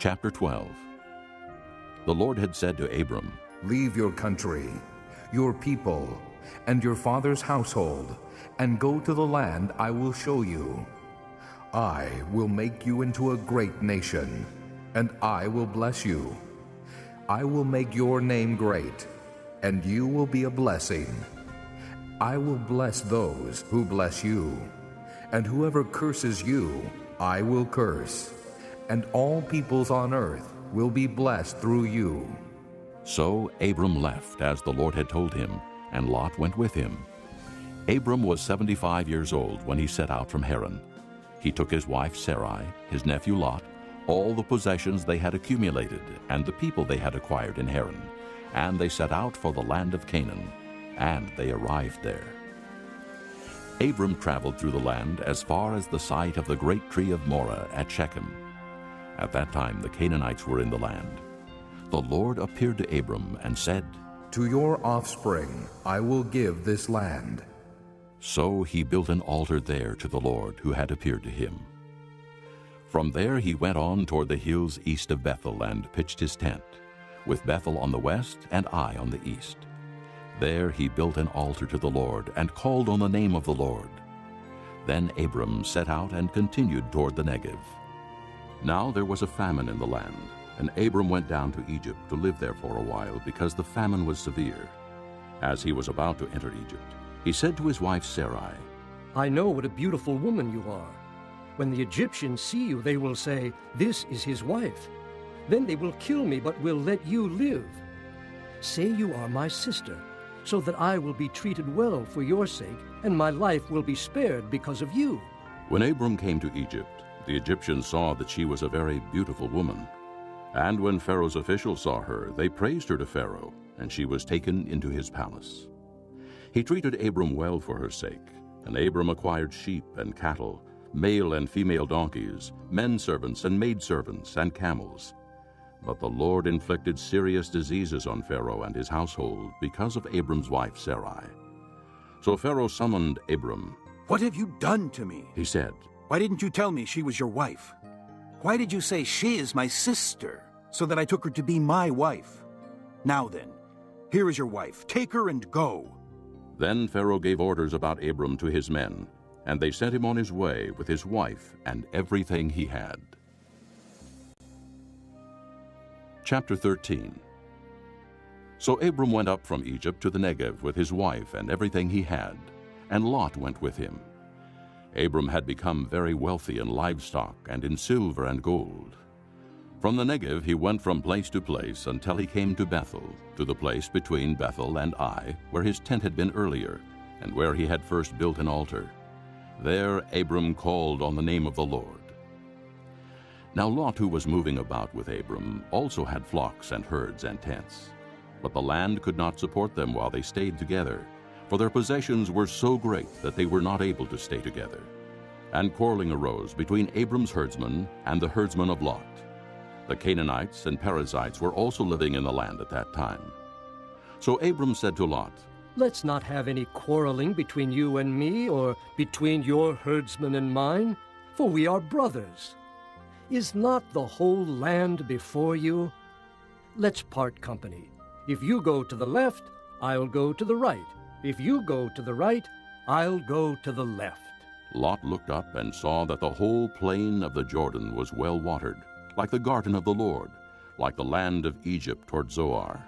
Chapter 12. The Lord had said to Abram, Leave your country, your people, and your father's household, and go to the land I will show you. I will make you into a great nation, and I will bless you. I will make your name great, and you will be a blessing. I will bless those who bless you, and whoever curses you, I will curse, and all peoples on earth will be blessed through you. So Abram left as the Lord had told him, and Lot went with him. Abram was 75 years old when he set out from Haran. He took his wife Sarai, his nephew Lot, all the possessions they had accumulated, and the people they had acquired in Haran, and they set out for the land of Canaan, and they arrived there. Abram traveled through the land as far as the site of the great tree of Moreh at Shechem. At that time the Canaanites were in the land. The Lord appeared to Abram and said, To your offspring I will give this land. So he built an altar there to the Lord who had appeared to him. From there he went on toward the hills east of Bethel and pitched his tent, with Bethel on the west and Ai on the east. There he built an altar to the Lord and called on the name of the Lord. Then Abram set out and continued toward the Negev. Now there was a famine in the land, and Abram went down to Egypt to live there for a while because the famine was severe. As he was about to enter Egypt, he said to his wife Sarai, I know what a beautiful woman you are. When the Egyptians see you, they will say, This is his wife. Then they will kill me, but will let you live. Say you are my sister, so that I will be treated well for your sake, and my life will be spared because of you. When Abram came to Egypt, the Egyptians saw that she was a very beautiful woman. And when Pharaoh's officials saw her, they praised her to Pharaoh, and she was taken into his palace. He treated Abram well for her sake, and Abram acquired sheep and cattle, male and female donkeys, men servants and maidservants, and camels. But the Lord inflicted serious diseases on Pharaoh and his household because of Abram's wife Sarai. So Pharaoh summoned Abram. What have you done to me? He said, Why didn't you tell me she was your wife? Why did you say she is my sister, so that I took her to be my wife? Now then, here is your wife. Take her and go. Then Pharaoh gave orders about Abram to his men, and they sent him on his way with his wife and everything he had. Chapter 13. So Abram went up from Egypt to the Negev with his wife and everything he had, and Lot went with him. Abram had become very wealthy in livestock and in silver and gold. From the Negev he went from place to place until he came to Bethel, to the place between Bethel and Ai, where his tent had been earlier, and where he had first built an altar. There Abram called on the name of the Lord. Now Lot, who was moving about with Abram, also had flocks and herds and tents. But the land could not support them while they stayed together, for their possessions were so great that they were not able to stay together. And quarreling arose between Abram's herdsmen and the herdsmen of Lot. The Canaanites and Perizzites were also living in the land at that time. So Abram said to Lot, Let's not have any quarreling between you and me, or between your herdsmen and mine, for we are brothers. Is not the whole land before you? Let's part company. If you go to the left, I'll go to the right. If you go to the right, I'll go to the left. Lot looked up and saw that the whole plain of the Jordan was well watered, like the garden of the Lord, like the land of Egypt toward Zoar.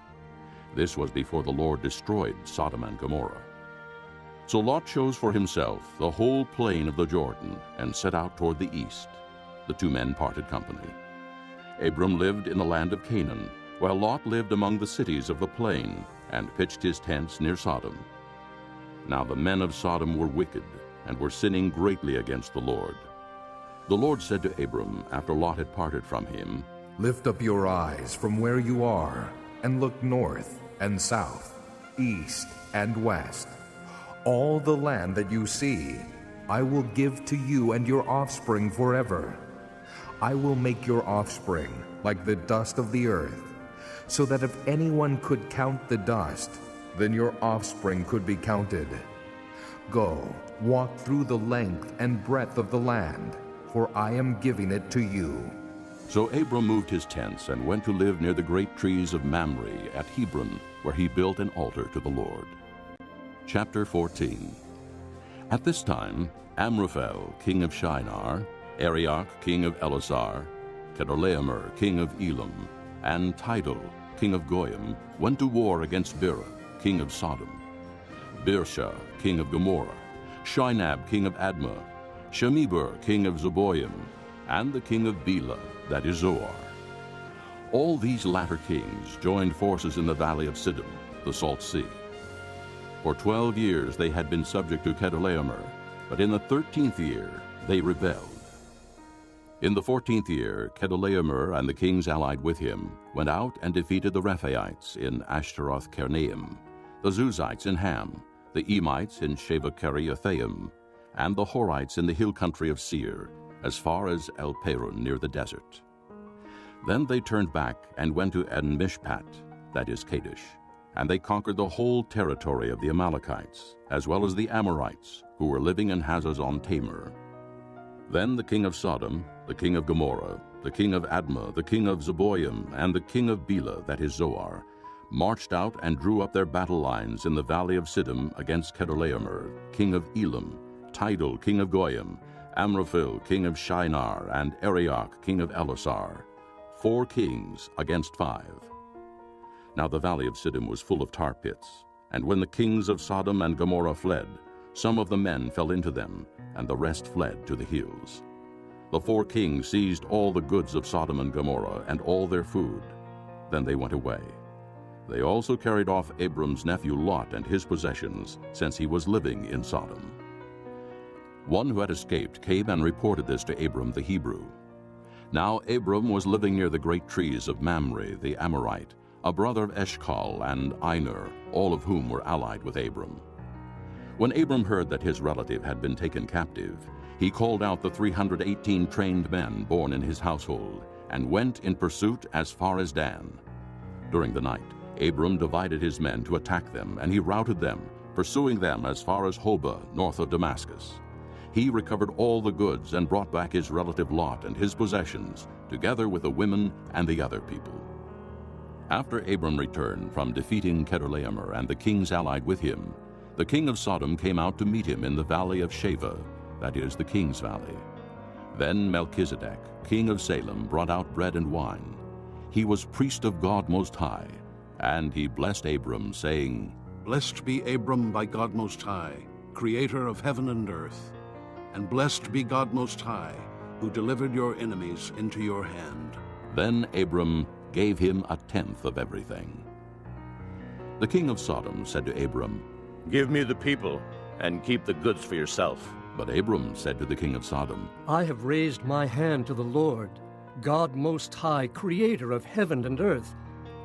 This was before the Lord destroyed Sodom and Gomorrah. So Lot chose for himself the whole plain of the Jordan and set out toward the east. The two men parted company. Abram lived in the land of Canaan, while Lot lived among the cities of the plain and pitched his tents near Sodom. Now the men of Sodom were wicked and were sinning greatly against the Lord. The Lord said to Abram after Lot had parted from him, Lift up your eyes from where you are, and look north and south, east and west. All the land that you see, I will give to you and your offspring forever. I will make your offspring like the dust of the earth, so that if anyone could count the dust, then your offspring could be counted. Go, walk through the length and breadth of the land, for I am giving it to you. So Abram moved his tents and went to live near the great trees of Mamre at Hebron, where he built an altar to the Lord. Chapter 14. At this time, Amraphel, king of Shinar, Arioch, king of Elasar, Chedorlaomer, king of Elam, and Tidal, king of Goyim, went to war against Bera, king of Sodom, Birsha, king of Gomorrah, Shinab, king of Admah, Shemeber, king of Zeboim, and the king of Bela, that is Zoar. All these latter kings joined forces in the valley of Siddim, the Salt Sea. For 12 years they had been subject to Chedorlaomer, but in the 13th year they rebelled. In the 14th year, Chedorlaomer and the kings allied with him went out and defeated the Rephaites in Ashtaroth-Karnaim, the Zuzites in Ham, the Emites in Sheva-Kiriathaim, and the Horites in the hill country of Seir, as far as El-Perun near the desert. Then they turned back and went to En-Mishpat, that is Kadesh, and they conquered the whole territory of the Amalekites, as well as the Amorites, who were living in Hazazon-Tamar. Then the king of Sodom, the king of Gomorrah, the king of Admah, the king of Zeboim, and the king of Bela, that is Zoar, marched out and drew up their battle lines in the valley of Siddim against Chedorlaomer, king of Elam, Tidal, king of Goyim, Amraphel, king of Shinar, and Arioch, king of Elasar, 4 kings against 5. Now the valley of Siddim was full of tar pits, and when the kings of Sodom and Gomorrah fled, some of the men fell into them, and the rest fled to the hills. The 4 kings seized all the goods of Sodom and Gomorrah and all their food. Then they went away. They also carried off Abram's nephew Lot and his possessions, since he was living in Sodom. One who had escaped came and reported this to Abram the Hebrew. Now Abram was living near the great trees of Mamre the Amorite, a brother of Eshcol and Aner, all of whom were allied with Abram. When Abram heard that his relative had been taken captive, he called out the 318 trained men born in his household, and went in pursuit as far as Dan. During the night, Abram divided his men to attack them, and he routed them, pursuing them as far as Hobah, north of Damascus. He recovered all the goods and brought back his relative Lot and his possessions, together with the women and the other people. After Abram returned from defeating Chedorlaomer and the kings allied with him, the king of Sodom came out to meet him in the valley of Sheva, that is, the king's valley. Then Melchizedek, king of Salem, brought out bread and wine. He was priest of God Most High, and he blessed Abram, saying, Blessed be Abram by God Most High, creator of heaven and earth. And blessed be God Most High, who delivered your enemies into your hand. Then Abram gave him 1/10 of everything. The king of Sodom said to Abram, Give me the people, and keep the goods for yourself. But Abram said to the king of Sodom, I have raised my hand to the Lord, God Most High, creator of heaven and earth,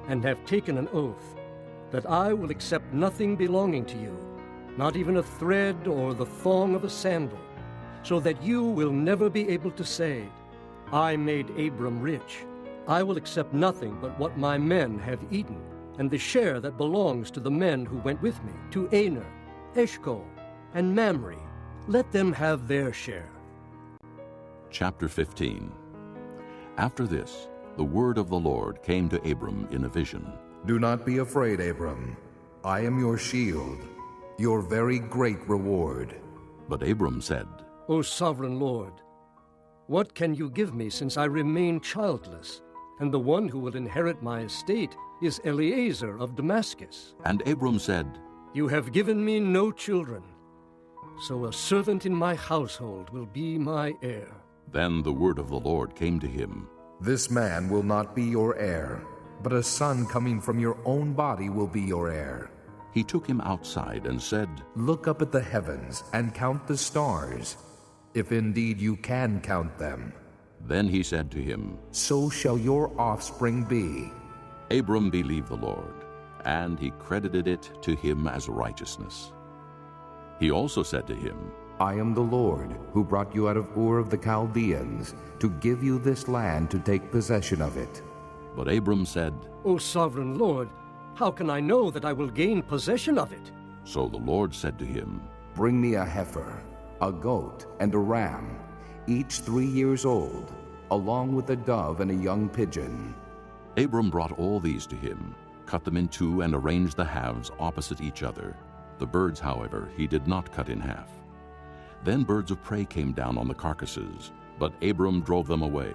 and have taken an oath that I will accept nothing belonging to you, not even a thread or the thong of a sandal, so that you will never be able to say, I made Abram rich. I will accept nothing but what my men have eaten, and the share that belongs to the men who went with me, to Aner, Eshcol, and Mamre. Let them have their share. Chapter 15. After this, the word of the Lord came to Abram in a vision. Do not be afraid, Abram. I am your shield, your very great reward. But Abram said, O sovereign Lord, what can you give me since I remain childless, and the one who will inherit my estate is Eliezer of Damascus? And Abram said, You have given me no children, so a servant in my household will be my heir. Then the word of the Lord came to him. This man will not be your heir, but a son coming from your own body will be your heir. He took him outside and said, Look up at the heavens and count the stars, if indeed you can count them. Then he said to him, So shall your offspring be. Abram believed the Lord, and he credited it to him as righteousness. He also said to him, I am the Lord, who brought you out of Ur of the Chaldeans, to give you this land to take possession of it. But Abram said, O sovereign Lord, how can I know that I will gain possession of it? So the Lord said to him, Bring me a heifer, a goat, and a ram, each 3 years old, along with a dove and a young pigeon. Abram brought all these to him, cut them in two, and arranged the halves opposite each other. The birds, however, he did not cut in half. Then birds of prey came down on the carcasses, but Abram drove them away.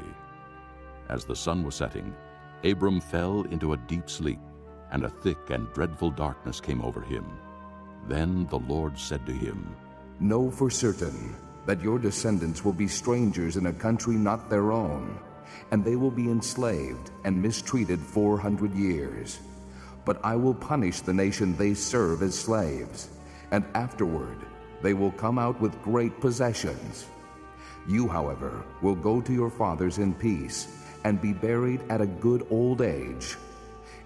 As the sun was setting, Abram fell into a deep sleep, and a thick and dreadful darkness came over him. Then the Lord said to him, Know for certain that your descendants will be strangers in a country not their own, and they will be enslaved and mistreated 400 years. But I will punish the nation they serve as slaves, and afterward they will come out with great possessions. You, however, will go to your fathers in peace and be buried at a good old age.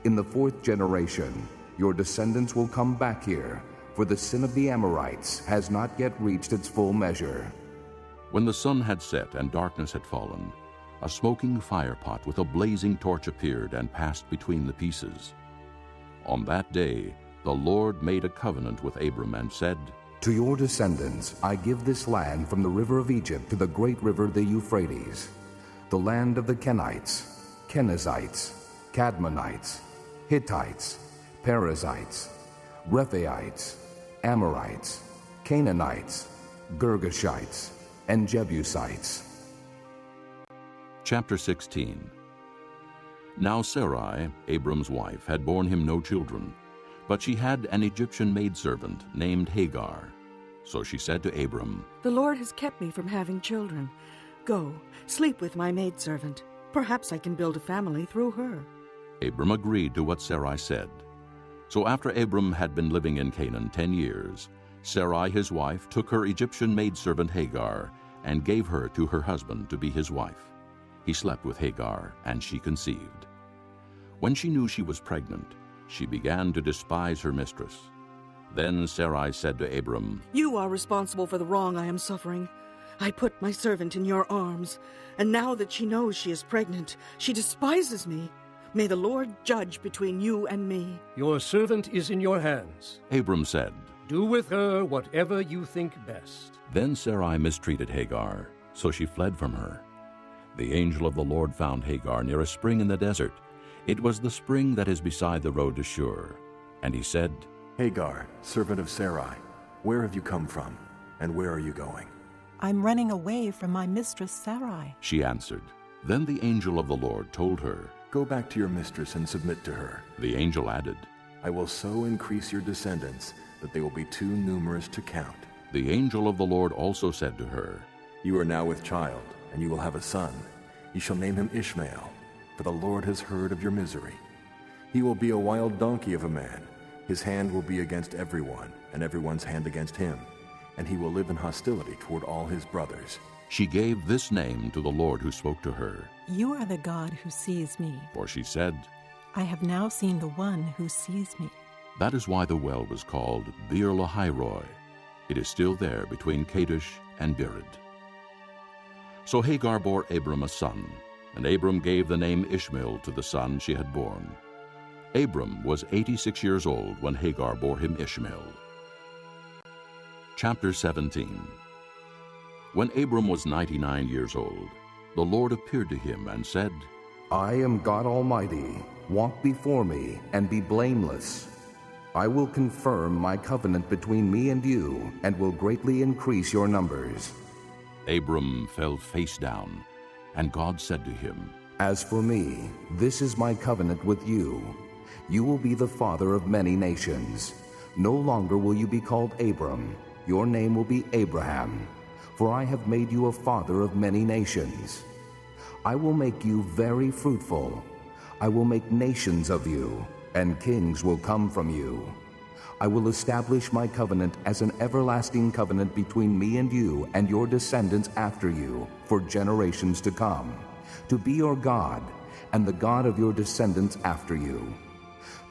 In the 4th generation, your descendants will come back here, for the sin of the Amorites has not yet reached its full measure. When the sun had set and darkness had fallen, a smoking firepot with a blazing torch appeared and passed between the pieces. On that day, the Lord made a covenant with Abram and said, To your descendants I give this land from the river of Egypt to the great river the Euphrates, the land of the Kenites, Kenizzites, Cadmonites, Hittites, Perizzites, Rephaites, Amorites, Canaanites, Girgashites, and Jebusites. Chapter 16. Now Sarai, Abram's wife, had borne him no children, but she had an Egyptian maidservant named Hagar. So she said to Abram, The Lord has kept me from having children. Go, sleep with my maidservant. Perhaps I can build a family through her. Abram agreed to what Sarai said. So after Abram had been living in Canaan 10 years, Sarai his wife took her Egyptian maidservant Hagar and gave her to her husband to be his wife. He slept with Hagar, and she conceived. When she knew she was pregnant, she began to despise her mistress. Then Sarai said to Abram, You are responsible for the wrong I am suffering. I put my servant in your arms, and now that she knows she is pregnant, she despises me. May the Lord judge between you and me. Your servant is in your hands. Abram said, Do with her whatever you think best. Then Sarai mistreated Hagar, so she fled from her. The angel of the Lord found Hagar near a spring in the desert. It was the spring that is beside the road to Shur. And he said, Hagar, servant of Sarai, where have you come from, and where are you going? I'm running away from my mistress Sarai. She answered. Then the angel of the Lord told her, Go back to your mistress and submit to her. The angel added, I will so increase your descendants that they will be too numerous to count. The angel of the Lord also said to her, You are now with child, and you will have a son. You shall name him Ishmael, for the Lord has heard of your misery. He will be a wild donkey of a man. His hand will be against everyone, and everyone's hand against him, and he will live in hostility toward all his brothers. She gave this name to the Lord who spoke to her. You are the God who sees me. For she said, I have now seen the one who sees me. That is why the well was called Beer Lahairoi. It is still there between Kadesh and Bered. So Hagar bore Abram a son, and Abram gave the name Ishmael to the son she had borne. Abram was 86 years old when Hagar bore him Ishmael. Chapter 17. When Abram was 99 years old, the Lord appeared to him and said, I am God Almighty. Walk before me and be blameless. I will confirm my covenant between me and you, and will greatly increase your numbers. Abram fell face down, and God said to him, As for me, this is my covenant with you. You will be the father of many nations. No longer will you be called Abram. Your name will be Abraham, for I have made you a father of many nations. I will make you very fruitful. I will make nations of you, and kings will come from you. I will establish my covenant as an everlasting covenant between me and you and your descendants after you for generations to come, to be your God and the God of your descendants after you.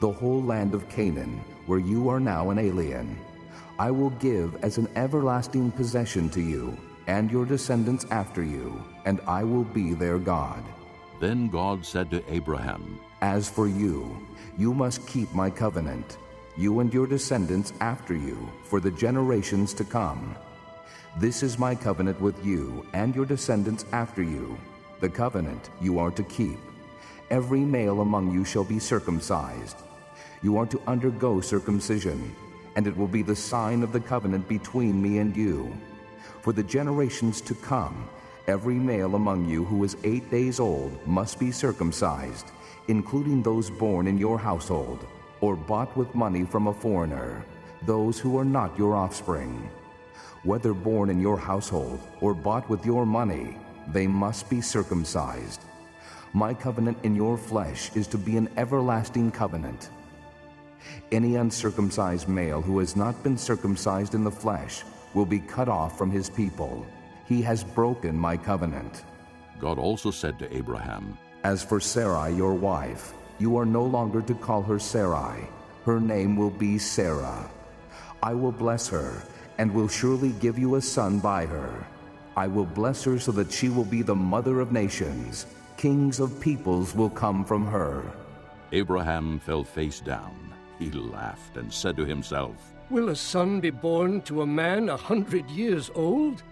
The whole land of Canaan, where you are now an alien, I will give as an everlasting possession to you and your descendants after you, and I will be their God. Then God said to Abraham, As for you, you must keep my covenant, you and your descendants after you, for the generations to come. This is my covenant with you and your descendants after you. The covenant you are to keep. Every male among you shall be circumcised. You are to undergo circumcision, and it will be the sign of the covenant between me and you. For the generations to come, every male among you who is 8 days old must be circumcised, including those born in your household, or bought with money from a foreigner, those who are not your offspring. Whether born in your household or bought with your money, they must be circumcised. My covenant in your flesh is to be an everlasting covenant. Any uncircumcised male who has not been circumcised in the flesh will be cut off from his people. He has broken my covenant. God also said to Abraham, As for Sarai, your wife, you are no longer to call her Sarai. Her name will be Sarah. I will bless her, and will surely give you a son by her. I will bless her so that she will be the mother of nations. Kings of peoples will come from her. Abraham fell face down. He laughed and said to himself, Will a son be born to a man 100 years old?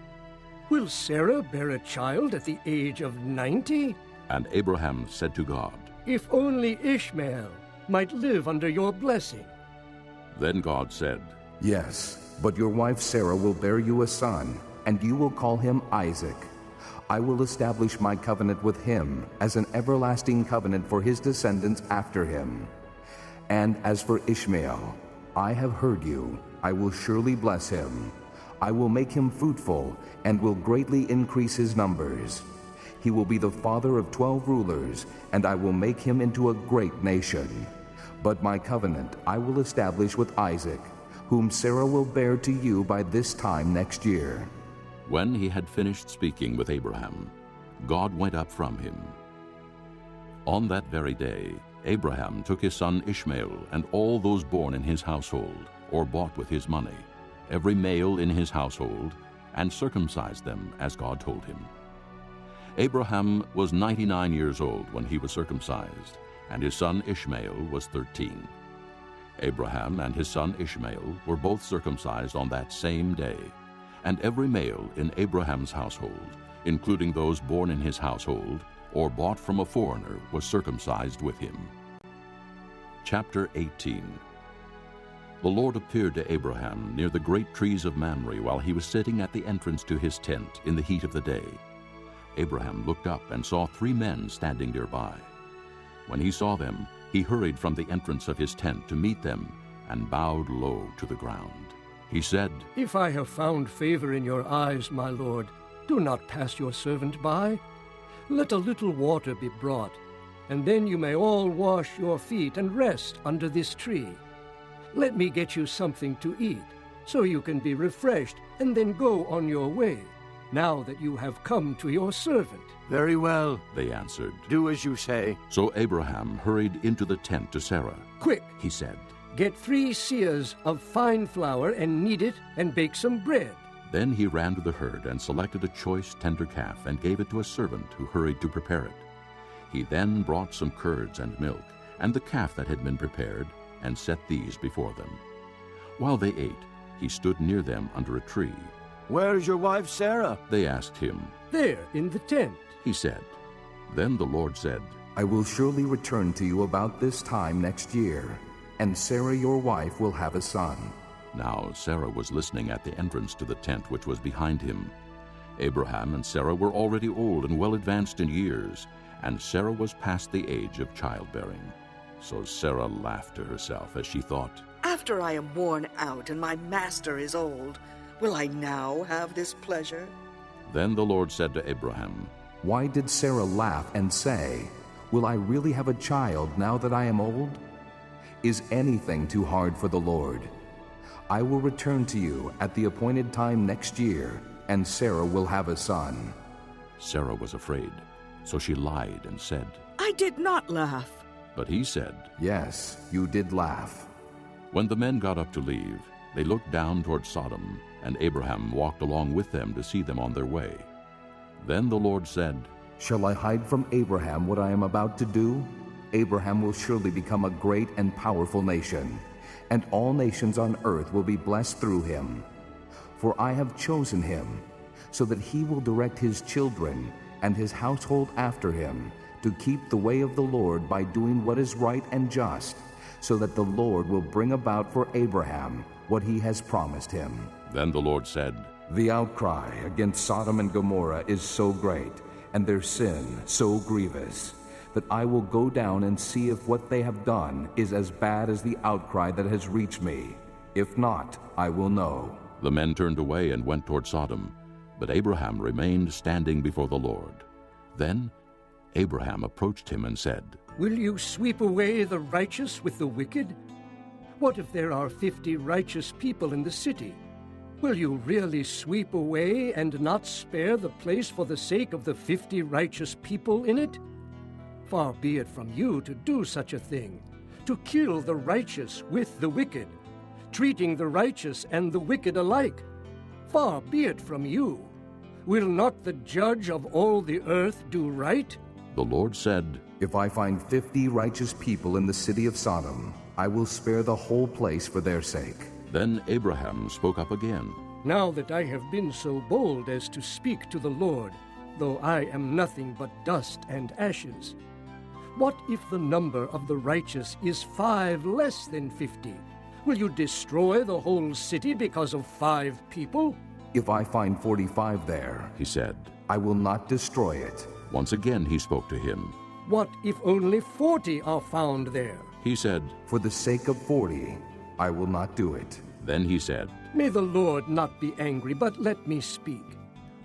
Will Sarah bear a child at the age of 90? And Abraham said to God, If only Ishmael might live under your blessing. Then God said, Yes, but your wife Sarah will bear you a son, and you will call him Isaac. I will establish my covenant with him as an everlasting covenant for his descendants after him. And as for Ishmael, I have heard you. I will surely bless him. I will make him fruitful and will greatly increase his numbers. He will be the father of 12 rulers, and I will make him into a great nation. But my covenant I will establish with Isaac, whom Sarah will bear to you by this time next year. When he had finished speaking with Abraham, God went up from him. On that very day, Abraham took his son Ishmael and all those born in his household, or bought with his money, every male in his household, and circumcised them as God told him. Abraham was 99 years old when he was circumcised, and his son Ishmael was 13. Abraham and his son Ishmael were both circumcised on that same day, and every male in Abraham's household, including those born in his household, or bought from a foreigner, was circumcised with him. Chapter 18. The Lord appeared to Abraham near the great trees of Mamre while he was sitting at the entrance to his tent in the heat of the day. Abraham looked up and saw 3 men standing nearby. When he saw them, he hurried from the entrance of his tent to meet them and bowed low to the ground. He said, If I have found favor in your eyes, my lord, do not pass your servant by. Let a little water be brought, and then you may all wash your feet and rest under this tree. Let me get you something to eat, so you can be refreshed and then go on your way, now that you have come to your servant. Very well, they answered. do as you say. So Abraham hurried into the tent to Sarah. Quick, He said. get 3 seahs of fine flour and knead it and bake some bread. Then he ran to the herd and selected a choice tender calf and gave it to a servant who hurried to prepare it. He then brought some curds and milk and the calf that had been prepared and set these before them. While they ate, he stood near them under a tree. Where is your wife Sarah? They asked him. There, in the tent. He said. Then the Lord said, I will surely return to you about this time next year, and Sarah your wife will have a son. Now Sarah was listening at the entrance to the tent which was behind him. Abraham and Sarah were already old and well advanced in years, and Sarah was past the age of childbearing. So Sarah laughed to herself as she thought, After I am worn out and my master is old, will I now have this pleasure? Then the Lord said to Abraham, Why did Sarah laugh and say, Will I really have a child now that I am old? Is anything too hard for the Lord? I will return to you at the appointed time next year, and Sarah will have a son. Sarah was afraid, so she lied and said, I did not laugh. But he said, Yes, you did laugh. When the men got up to leave, they looked down toward Sodom, and Abraham walked along with them to see them on their way. Then the Lord said, Shall I hide from Abraham what I am about to do? Abraham will surely become a great and powerful nation, and all nations on earth will be blessed through him. For I have chosen him, so that he will direct his children and his household after him, to keep the way of the Lord by doing what is right and just, so that the Lord will bring about for Abraham what he has promised him. Then the Lord said, The outcry against Sodom and Gomorrah is so great, and their sin so grievous, that I will go down and see if what they have done is as bad as the outcry that has reached me. If not, I will know. The men turned away and went toward Sodom, but Abraham remained standing before the Lord. Then Abraham approached him and said, Will you sweep away the righteous with the wicked? What if there are 50 righteous people in the city? Will you really sweep away and not spare the place for the sake of the 50 righteous people in it? Far be it from you to do such a thing, to kill the righteous with the wicked, treating the righteous and the wicked alike. Far be it from you. Will not the judge of all the earth do right? The Lord said, If I find 50 righteous people in the city of Sodom, I will spare the whole place for their sake. Then Abraham spoke up again. Now that I have been so bold as to speak to the Lord, though I am nothing but dust and ashes, what if the number of the righteous is 5 less than 50? Will you destroy the whole city because of 5 people? If I find 45 there, He said. I will not destroy it. Once again he spoke to him. What if only 40 are found there? He said. For the sake of 40, I will not do it. Then he said, May the Lord not be angry, but let me speak.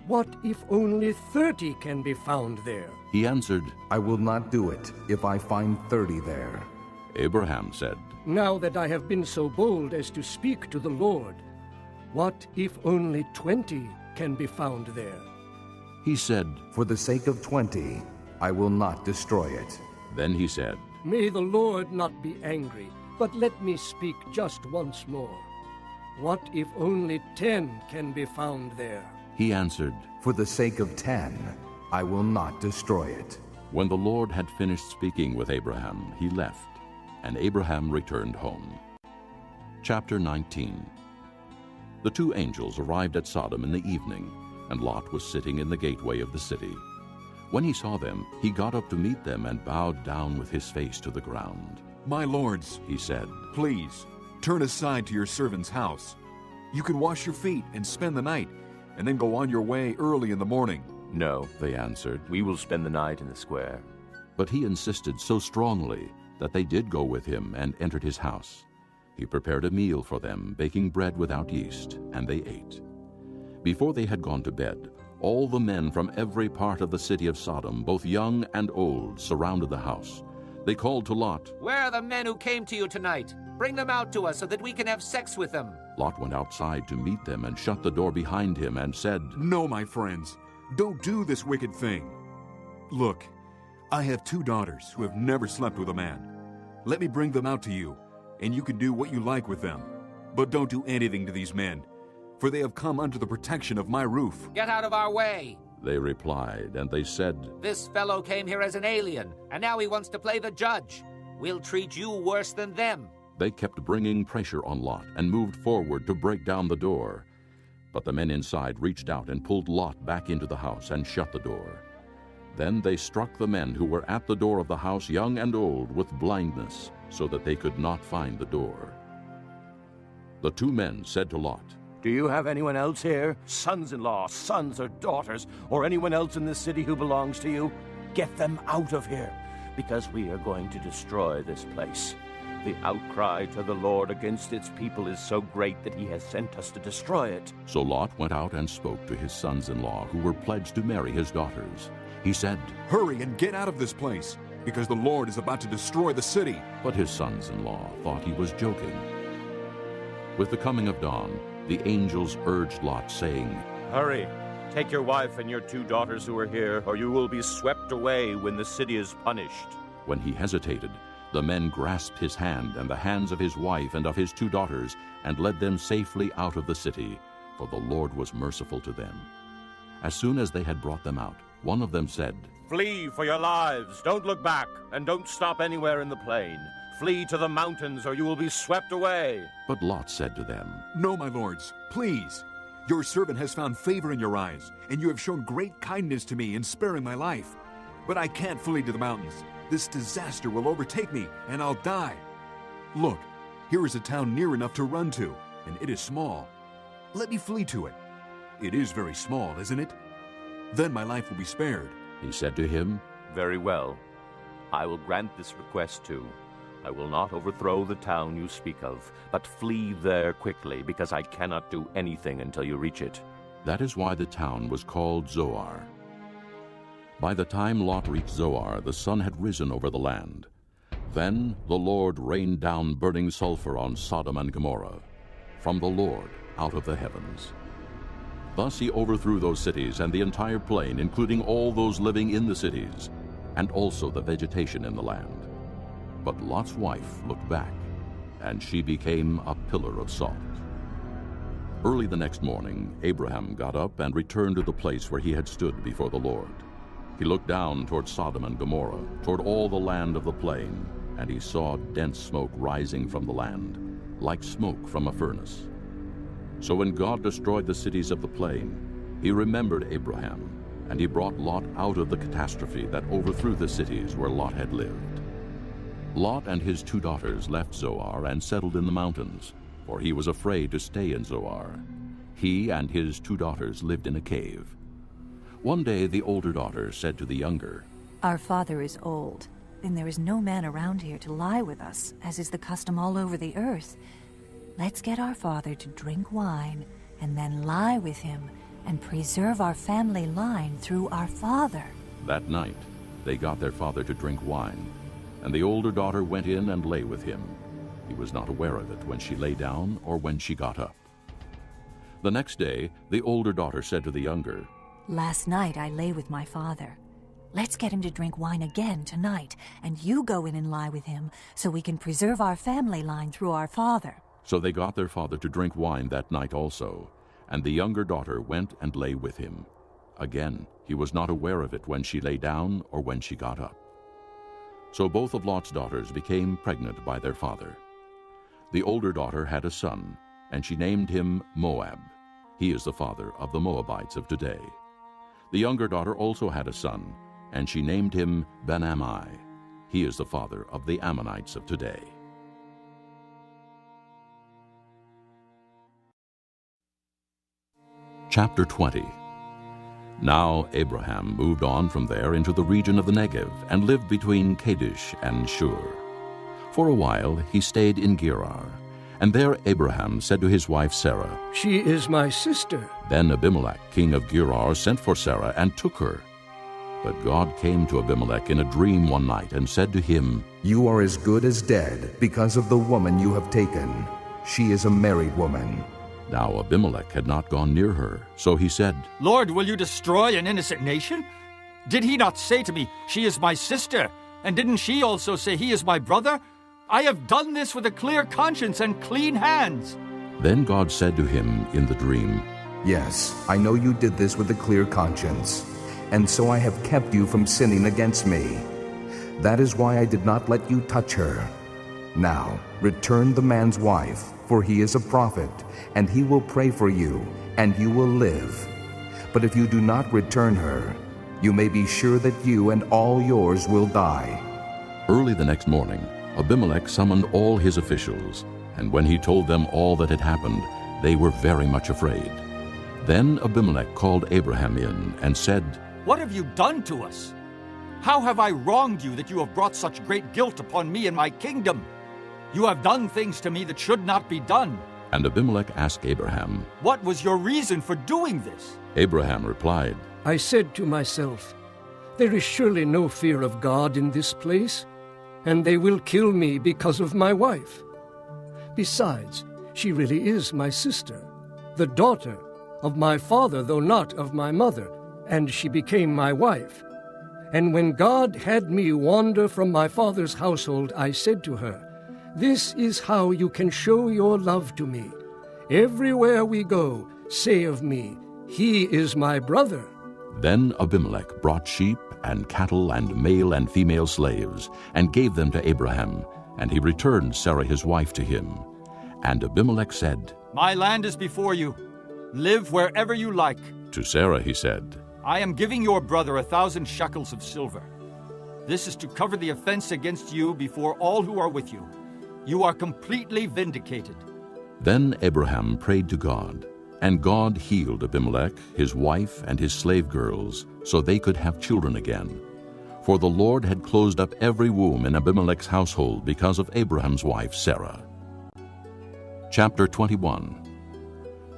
What if only 30 can be found there? He answered, I will not do it if I find 30 there. Abraham said, Now that I have been so bold as to speak to the Lord, what if only 20 can be found there? He said, For the sake of 20, I will not destroy it. Then he said, May the Lord not be angry, but let me speak just once more. What if only 10 can be found there? He answered, For the sake of 10, I will not destroy it. When the Lord had finished speaking with Abraham, he left, and Abraham returned home. Chapter 19. The 2 angels arrived at Sodom in the evening, and Lot was sitting in the gateway of the city. When he saw them, he got up to meet them and bowed down with his face to the ground. My lords, He said, please, turn aside to your servant's house. You can wash your feet and spend the night, and then go on your way early in the morning. No, they answered. we will spend the night in the square. But he insisted so strongly that they did go with him and entered his house. He prepared a meal for them, baking bread without yeast, and they ate. Before they had gone to bed, all the men from every part of the city of Sodom, both young and old, surrounded the house. They called to Lot. Where are the men who came to you tonight? Bring them out to us so that we can have sex with them. Lot went outside to meet them and shut the door behind him and said, No, my friends, don't do this wicked thing. Look, I have 2 daughters who have never slept with a man. Let me bring them out to you, and you can do what you like with them. But don't do anything to these men, for they have come under the protection of my roof. Get out of our way. They replied, and they said, This fellow came here as an alien, and now he wants to play the judge. We'll treat you worse than them. They kept bringing pressure on Lot and moved forward to break down the door. But the men inside reached out and pulled Lot back into the house and shut the door. Then they struck the men who were at the door of the house, young and old, with blindness, so that they could not find the door. The 2 men said to Lot, Do you have anyone else here? Sons-in-law, sons or daughters, or anyone else in this city who belongs to you? Get them out of here, because we are going to destroy this place. The outcry to the Lord against its people is so great that he has sent us to destroy it. So Lot went out and spoke to his sons-in-law, who were pledged to marry his daughters. He said, Hurry and get out of this place, because the Lord is about to destroy the city. But his sons-in-law thought he was joking. With the coming of dawn, the angels urged Lot, saying, Hurry, take your wife and your 2 daughters who are here, or you will be swept away when the city is punished. When he hesitated, the men grasped his hand and the hands of his wife and of his 2 daughters, and led them safely out of the city, for the Lord was merciful to them. As soon as they had brought them out, one of them said, Flee for your lives. Don't look back, and don't stop anywhere in the plain. Flee to the mountains, or you will be swept away. But Lot said to them, No, my lords, please. Your servant has found favor in your eyes, and you have shown great kindness to me in sparing my life. But I can't flee to the mountains. This disaster will overtake me, and I'll die. Look, here is a town near enough to run to, and it is small. Let me flee to it. It is very small, isn't it? Then my life will be spared." He said to him, "Very well. I will grant this request too. I will not overthrow the town you speak of, but flee there quickly, because I cannot do anything until you reach it." That is why the town was called Zoar. By the time Lot reached Zoar, the sun had risen over the land. Then the Lord rained down burning sulfur on Sodom and Gomorrah, from the Lord out of the heavens. Thus he overthrew those cities and the entire plain, including all those living in the cities, and also the vegetation in the land. But Lot's wife looked back, and she became a pillar of salt. Early the next morning, Abraham got up and returned to the place where he had stood before the Lord. He looked down toward Sodom and Gomorrah, toward all the land of the plain, and he saw dense smoke rising from the land, like smoke from a furnace. So when God destroyed the cities of the plain, he remembered Abraham, and he brought Lot out of the catastrophe that overthrew the cities where Lot had lived. Lot and his 2 daughters left Zoar and settled in the mountains, for he was afraid to stay in Zoar. He and his 2 daughters lived in a cave. One day the older daughter said to the younger, "Our father is old, and there is no man around here to lie with us, as is the custom all over the earth. Let's get our father to drink wine, and then lie with him, and preserve our family line through our father." That night they got their father to drink wine, and the older daughter went in and lay with him. He was not aware of it when she lay down or when she got up. The next day the older daughter said to the younger, "Last night I lay with my father. Let's get him to drink wine again tonight, and you go in and lie with him, so we can preserve our family line through our father." So they got their father to drink wine that night also, and the younger daughter went and lay with him. Again, he was not aware of it when she lay down or when she got up. So both of Lot's daughters became pregnant by their father. The older daughter had a son, and she named him Moab. He is the father of the Moabites of today. The younger daughter also had a son, and she named him Ben-Ammi. He is the father of the Ammonites of today. Chapter 20. Now Abraham moved on from there into the region of the Negev and lived between Kadesh and Shur. For a while he stayed in Gerar, and there Abraham said to his wife Sarah, "She is my sister." Then Abimelech, king of Gerar, sent for Sarah and took her. But God came to Abimelech in a dream one night and said to him, "You are as good as dead because of the woman you have taken. She is a married woman." Now Abimelech had not gone near her, so he said, "Lord, will you destroy an innocent nation? Did he not say to me, 'She is my sister'? And didn't she also say, 'He is my brother'? I have done this with a clear conscience and clean hands." Then God said to him in the dream, "Yes, I know you did this with a clear conscience, and so I have kept you from sinning against me. That is why I did not let you touch her. Now, return the man's wife, for he is a prophet, and he will pray for you, and you will live. But if you do not return her, you may be sure that you and all yours will die." Early the next morning, Abimelech summoned all his officials, and when he told them all that had happened, they were very much afraid. Then Abimelech called Abraham in and said, "What have you done to us? How have I wronged you that you have brought such great guilt upon me and my kingdom? You have done things to me that should not be done." And Abimelech asked Abraham, "What was your reason for doing this?" Abraham replied, "I said to myself, 'There is surely no fear of God in this place, and they will kill me because of my wife. Besides, she really is my sister, the daughter of my father, though not of my mother, and she became my wife. And when God had me wander from my father's household, I said to her, This is how you can show your love to me. Everywhere we go, say of me, He is my brother.'" Then Abimelech brought sheep and cattle and male and female slaves, and gave them to Abraham, and he returned Sarah his wife to him. And Abimelech said, "My land is before you. Live wherever you like. To Sarah he said, I am giving your brother 1,000 shekels of silver. This is to cover the offense against you before all who are with you. You are completely vindicated. Then Abraham prayed to God, and God healed Abimelech, his wife, and his slave girls, so they could have children again. For the Lord had closed up every womb in Abimelech's household because of Abraham's wife Sarah. Chapter 21.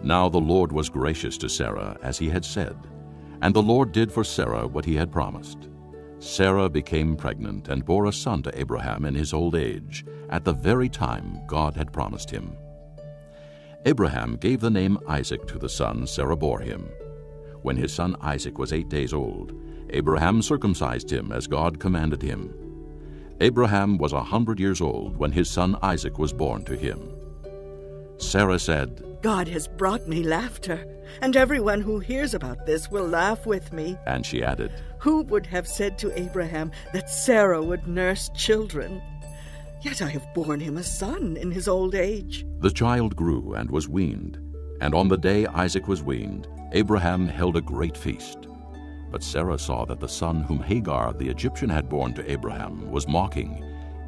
Now the Lord was gracious to Sarah, as he had said, and the Lord did for Sarah what he had promised. Sarah became pregnant and bore a son to Abraham in his old age, at the very time God had promised him. Abraham gave the name Isaac to the son Sarah bore him. When his son Isaac was 8 days old, Abraham circumcised him as God commanded him. Abraham was 100 years old when his son Isaac was born to him. Sarah said, God has brought me laughter, and everyone who hears about this will laugh with me. And she added, Who would have said to Abraham that Sarah would nurse children? Yet I have borne him a son in his old age. The child grew and was weaned, and on the day Isaac was weaned, Abraham held a great feast. But Sarah saw that the son whom Hagar the Egyptian had borne to Abraham was mocking,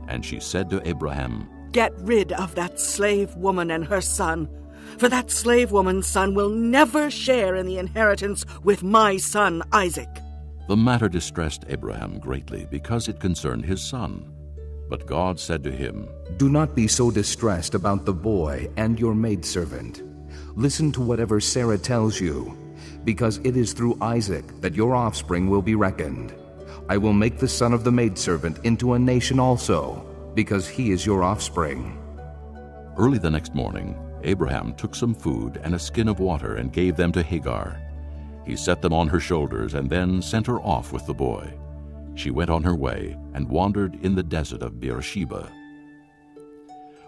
and she said to Abraham, Get rid of that slave woman and her son, for that slave woman's son will never share in the inheritance with my son Isaac. The matter distressed Abraham greatly because it concerned his son. But God said to him, Do not be so distressed about the boy and your maidservant. Listen to whatever Sarah tells you, because it is through Isaac that your offspring will be reckoned. I will make the son of the maidservant into a nation also, because he is your offspring. Early the next morning, Abraham took some food and a skin of water and gave them to Hagar. He set them on her shoulders and then sent her off with the boy. She went on her way and wandered in the desert of Beersheba.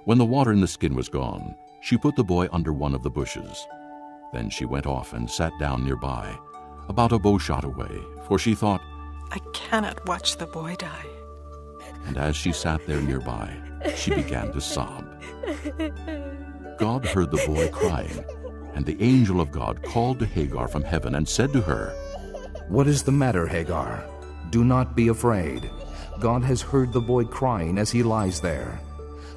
When the water in the skin was gone, she put the boy under one of the bushes. Then she went off and sat down nearby, about a bow shot away, for she thought, I cannot watch the boy die. And as she sat there nearby, she began to sob. God heard the boy crying, and the angel of God called to Hagar from heaven and said to her, What is the matter, Hagar? Do not be afraid. God has heard the boy crying as he lies there.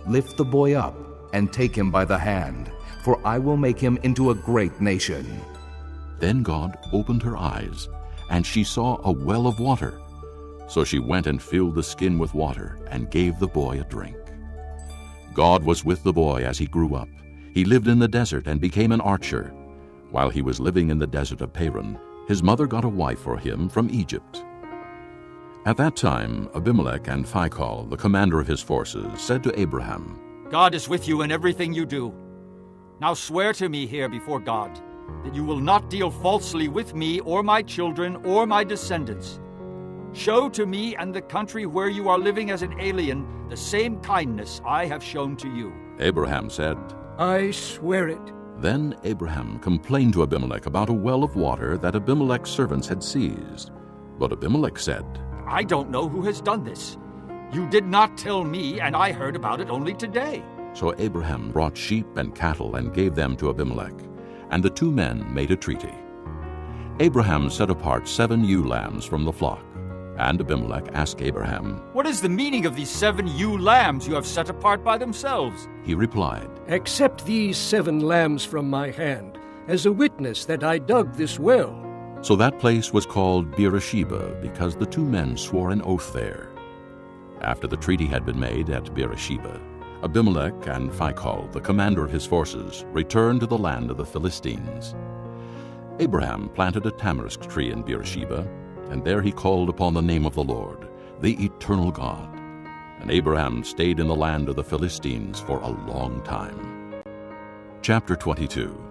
Lift the boy up and take him by the hand, for I will make him into a great nation. Then God opened her eyes, and she saw a well of water. So she went and filled the skin with water and gave the boy a drink. God was with the boy as he grew up. He lived in the desert and became an archer. While he was living in the desert of Paran, his mother got a wife for him from Egypt. At that time, Abimelech and Phicol, the commander of his forces, said to Abraham, God is with you in everything you do. Now swear to me here before God that you will not deal falsely with me or my children or my descendants. Show to me and the country where you are living as an alien the same kindness I have shown to you. Abraham said, I swear it. Then Abraham complained to Abimelech about a well of water that Abimelech's servants had seized. But Abimelech said, I don't know who has done this. You did not tell me, and I heard about it only today. So Abraham brought sheep and cattle and gave them to Abimelech, and the two men made a treaty. Abraham set apart 7 ewe lambs from the flock, and Abimelech asked Abraham, What is the meaning of these 7 ewe lambs you have set apart by themselves? He replied, Accept these 7 lambs from my hand, as a witness that I dug this well. So that place was called Beersheba, because the two men swore an oath there. After the treaty had been made at Beersheba, Abimelech and Phicol, the commander of his forces, returned to the land of the Philistines. Abraham planted a tamarisk tree in Beersheba, and there he called upon the name of the Lord, the eternal God. And Abraham stayed in the land of the Philistines for a long time. Chapter 22.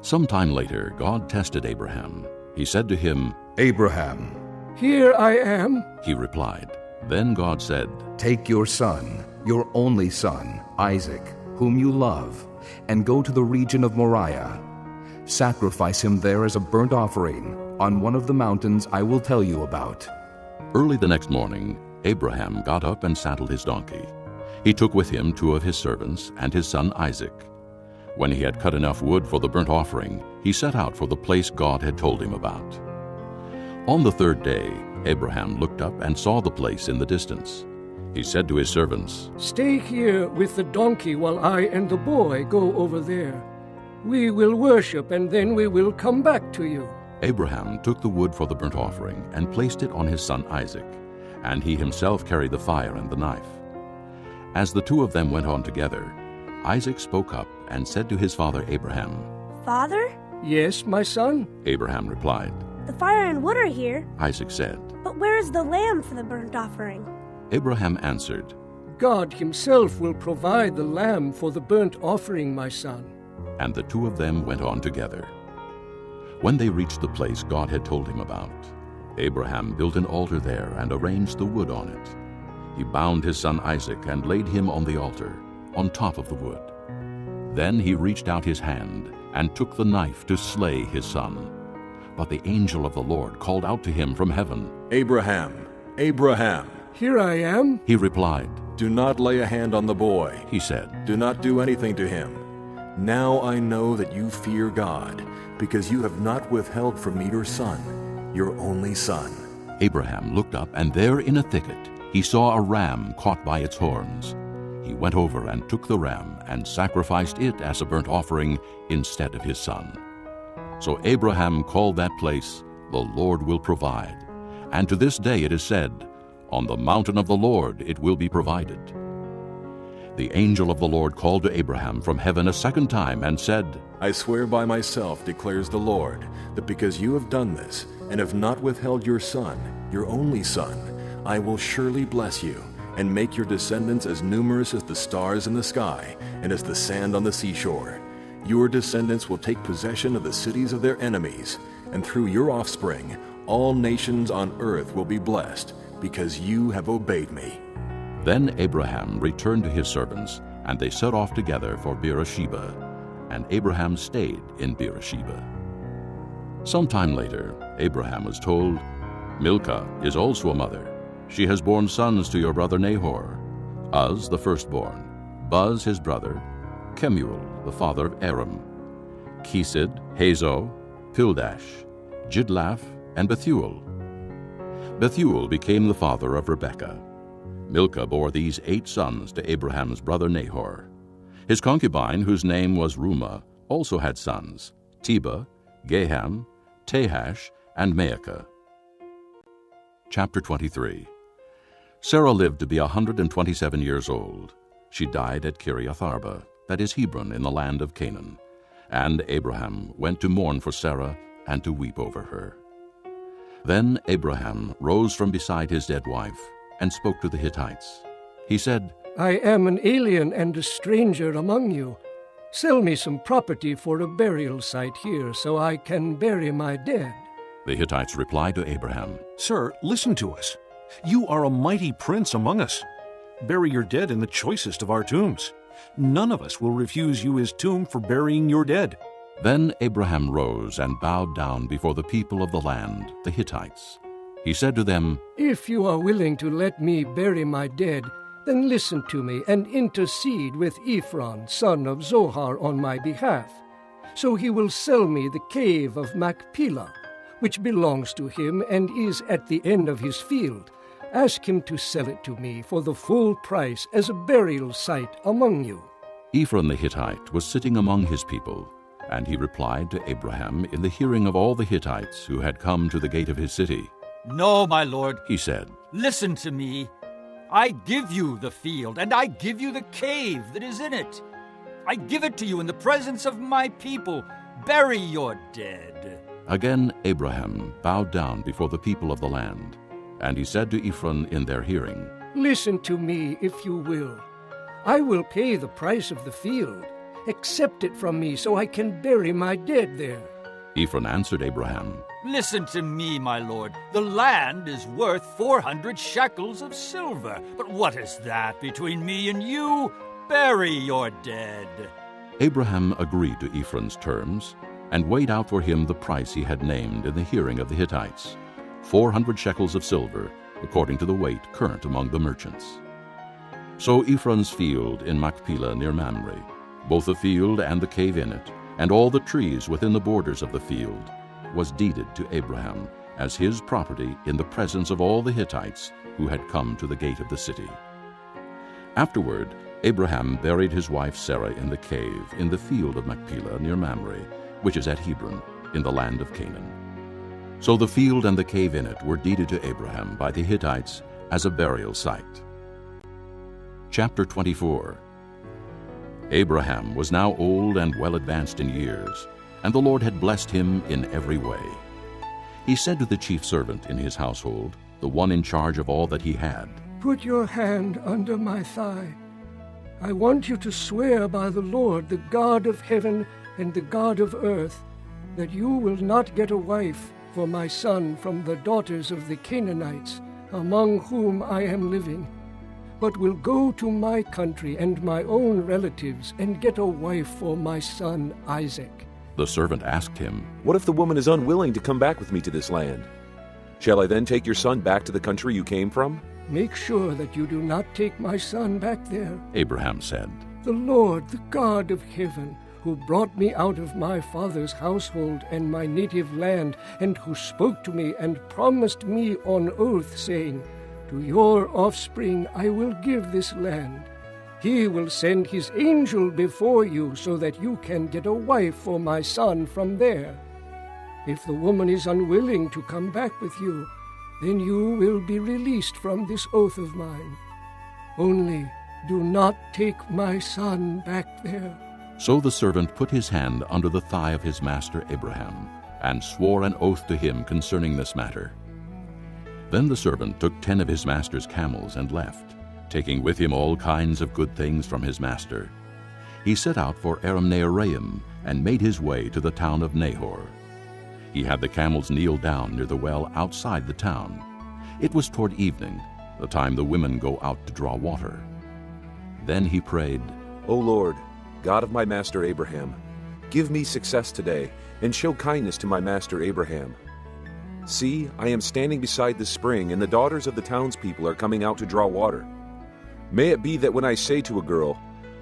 Sometime later, God tested Abraham. He said to him, Abraham. Here I am, he replied. Then God said, Take your son, your only son, Isaac, whom you love, and go to the region of Moriah. Sacrifice him there as a burnt offering on one of the mountains I will tell you about. Early the next morning, Abraham got up and saddled his donkey. He took with him 2 of his servants and his son Isaac. When he had cut enough wood for the burnt offering, he set out for the place God had told him about. On the third day, Abraham looked up and saw the place in the distance. He said to his servants, "Stay here with the donkey while I and the boy go over there. We will worship, and then we will come back to you." Abraham took the wood for the burnt offering and placed it on his son Isaac, and he himself carried the fire and the knife. As the two of them went on together, Isaac spoke up and said to his father Abraham, "Father?" "Yes, my son?" Abraham replied. "The fire and wood are here, Isaac said. but where is the lamb for the burnt offering?" Abraham answered, "God himself will provide the lamb for the burnt offering, my son." And the two of them went on together. When they reached the place God had told him about, Abraham built an altar there and arranged the wood on it. He bound his son Isaac and laid him on the altar, on top of the wood. Then he reached out his hand and took the knife to slay his son. But the angel of the Lord called out to him from heaven, "Abraham, Abraham." "Here I am," he replied. "Do not lay a hand on the boy," he said. "Do not do anything to him. Now I know that you fear God, because you have not withheld from me your son, your only son." Abraham looked up, and there in a thicket he saw a ram caught by its horns. He went over and took the ram and sacrificed it as a burnt offering instead of his son. So Abraham called that place, "The Lord will provide." And to this day it is said, "On the mountain of the Lord it will be provided." The angel of the Lord called to Abraham from heaven a second time and said, "I swear by myself, declares the Lord, that because you have done this, and have not withheld your son, your only son, I will surely bless you, and make your descendants as numerous as the stars in the sky, and as the sand on the seashore. Your descendants will take possession of the cities of their enemies, and through your offspring all nations on earth will be blessed, because you have obeyed me." Then Abraham returned to his servants, and they set off together for Beersheba, and Abraham stayed in Beersheba. Some time later, Abraham was told, "Milcah is also a mother. She has borne sons to your brother Nahor, Uz the firstborn, Buz his brother, Kemuel the father of Aram, Kesed, Hazo, Pildash, Jidlaph, and Bethuel. Bethuel became the father of Rebekah. Milcah bore these 8 sons to Abraham's brother Nahor. His concubine, whose name was Rumah, also had sons, Tebah, Gaham, Tahash, and Maacah. Chapter 23. Sarah lived to be 127 years old. She died at Kiriath Arba, that is Hebron, in the land of Canaan. And Abraham went to mourn for Sarah and to weep over her. Then Abraham rose from beside his dead wife and spoke to the Hittites. He said, "I am an alien and a stranger among you. Sell me some property for a burial site here so I can bury my dead." The Hittites replied to Abraham, "Sir, listen to us. You are a mighty prince among us. Bury your dead in the choicest of our tombs. None of us will refuse you his tomb for burying your dead." Then Abraham rose and bowed down before the people of the land, the Hittites. He said to them, "If you are willing to let me bury my dead, then listen to me and intercede with Ephron, son of Zohar, on my behalf. So he will sell me the cave of Machpelah, which belongs to him and is at the end of his field. Ask him to sell it to me for the full price as a burial site among you." Ephron the Hittite was sitting among his people, and he replied to Abraham in the hearing of all the Hittites who had come to the gate of his city. "No, my lord," he said. "Listen to me. I give you the field, and I give you the cave that is in it. I give it to you in the presence of my people. Bury your dead." Again Abraham bowed down before the people of the land, and he said to Ephron in their hearing, "Listen to me, if you will. I will pay the price of the field. Accept it from me so I can bury my dead there." Ephron answered Abraham, "Listen to me, my lord. The land is worth 400 shekels of silver. But what is that between me and you? Bury your dead." Abraham agreed to Ephron's terms and weighed out for him the price he had named in the hearing of the Hittites, 400 shekels of silver, according to the weight current among the merchants. So Ephron's field in Machpelah near Mamre, Both the field and the cave in it, and all the trees within the borders of the field, was deeded to Abraham as his property in the presence of all the Hittites who had come to the gate of the city. Afterward, Abraham buried his wife Sarah in the cave in the field of Machpelah near Mamre, which is at Hebron, in the land of Canaan. So the field and the cave in it were deeded to Abraham by the Hittites as a burial site. Chapter 24. Abraham was now old and well advanced in years, and the Lord had blessed him in every way. He said to the chief servant in his household, the one in charge of all that he had, "Put your hand under my thigh. I want you to swear by the Lord, the God of heaven and the God of earth, that you will not get a wife for my son from the daughters of the Canaanites, among whom I am living, but will go to my country and my own relatives and get a wife for my son Isaac." The servant asked him, "What if the woman is unwilling to come back with me to this land? Shall I then take your son back to the country you came from?" "Make sure that you do not take my son back there," Abraham said. "The Lord, the God of heaven, who brought me out of my father's household and my native land, and who spoke to me and promised me on oath, saying, 'To your offspring I will give this land.' He will send his angel before you so that you can get a wife for my son from there. If the woman is unwilling to come back with you, then you will be released from this oath of mine. Only do not take my son back there." So the servant put his hand under the thigh of his master Abraham, and swore an oath to him concerning this matter. Then the servant took 10 of his master's camels and left, taking with him all kinds of good things from his master. He set out for Aram-naharaim and made his way to the town of Nahor. He had the camels kneel down near the well outside the town. It was toward evening, the time the women go out to draw water. Then he prayed, "O Lord, God of my master Abraham, give me success today, and show kindness to my master Abraham. See, I am standing beside the spring, and the daughters of the townspeople are coming out to draw water. May it be that when I say to a girl,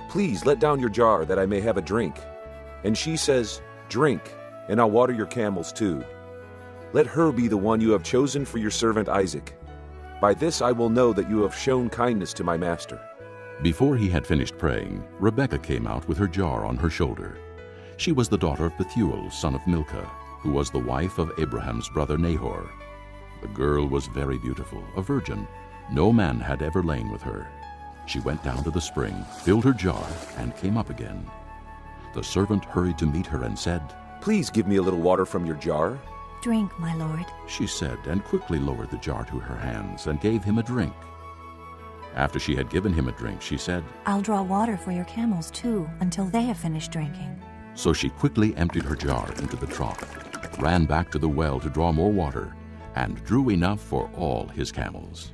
'Please let down your jar that I may have a drink,' and she says, 'Drink, and I'll water your camels too,' let her be the one you have chosen for your servant Isaac. By this I will know that you have shown kindness to my master." Before he had finished praying, Rebekah came out with her jar on her shoulder. She was the daughter of Bethuel, son of Milcah, who was the wife of Abraham's brother Nahor. The girl was very beautiful, a virgin. No man had ever lain with her. She went down to the spring, filled her jar, and came up again. The servant hurried to meet her and said, "Please give me a little water from your jar." "Drink, my lord," she said, and quickly lowered the jar to her hands and gave him a drink. After she had given him a drink, she said, "I'll draw water for your camels too, until they have finished drinking." So she quickly emptied her jar into the trough, ran back to the well to draw more water, and drew enough for all his camels.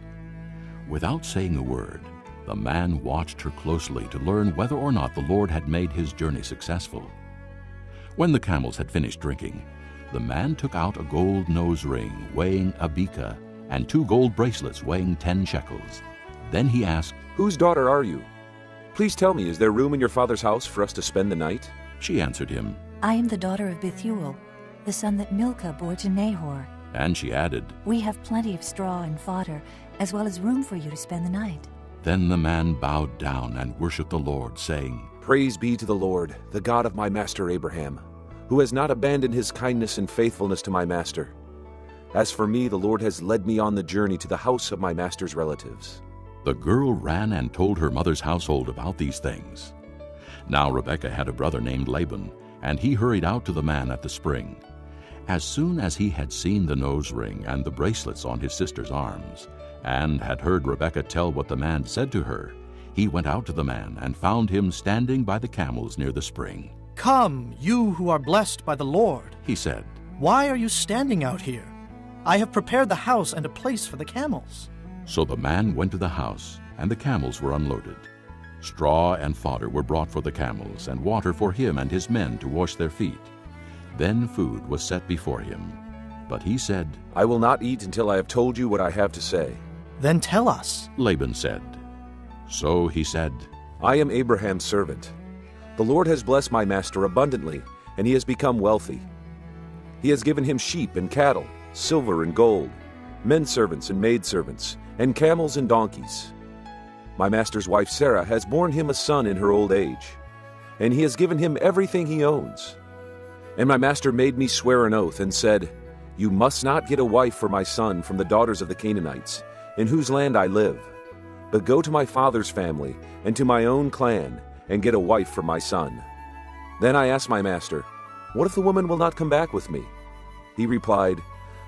Without saying a word, the man watched her closely to learn whether or not the Lord had made his journey successful. When the camels had finished drinking, the man took out a gold nose ring weighing a beka and 2 gold bracelets weighing 10 shekels. Then he asked, "Whose daughter are you? Please tell me, is there room in your father's house for us to spend the night?" She answered him, "I am the daughter of Bethuel, the son that Milcah bore to Nahor." And she added, "We have plenty of straw and fodder, as well as room for you to spend the night." Then the man bowed down and worshipped the Lord, saying, "Praise be to the Lord, the God of my master Abraham, who has not abandoned his kindness and faithfulness to my master. As for me, the Lord has led me on the journey to the house of my master's relatives." The girl ran and told her mother's household about these things. Now Rebekah had a brother named Laban, and he hurried out to the man at the spring. As soon as he had seen the nose ring and the bracelets on his sister's arms, and had heard Rebekah tell what the man said to her, he went out to the man and found him standing by the camels near the spring. "Come, you who are blessed by the Lord," he said. "Why are you standing out here? I have prepared the house and a place for the camels." So the man went to the house, and the camels were unloaded. Straw and fodder were brought for the camels, and water for him and his men to wash their feet. Then food was set before him. But he said, "I will not eat until I have told you what I have to say." "Then tell us," Laban said. So he said, "I am Abraham's servant. The Lord has blessed my master abundantly, and he has become wealthy. He has given him sheep and cattle, silver and gold, men servants and maidservants, and camels and donkeys. My master's wife Sarah has borne him a son in her old age, and he has given him everything he owns. And my master made me swear an oath and said, 'You must not get a wife for my son from the daughters of the Canaanites, in whose land I live, but go to my father's family and to my own clan, and get a wife for my son.' Then I asked my master, 'What if the woman will not come back with me?' He replied,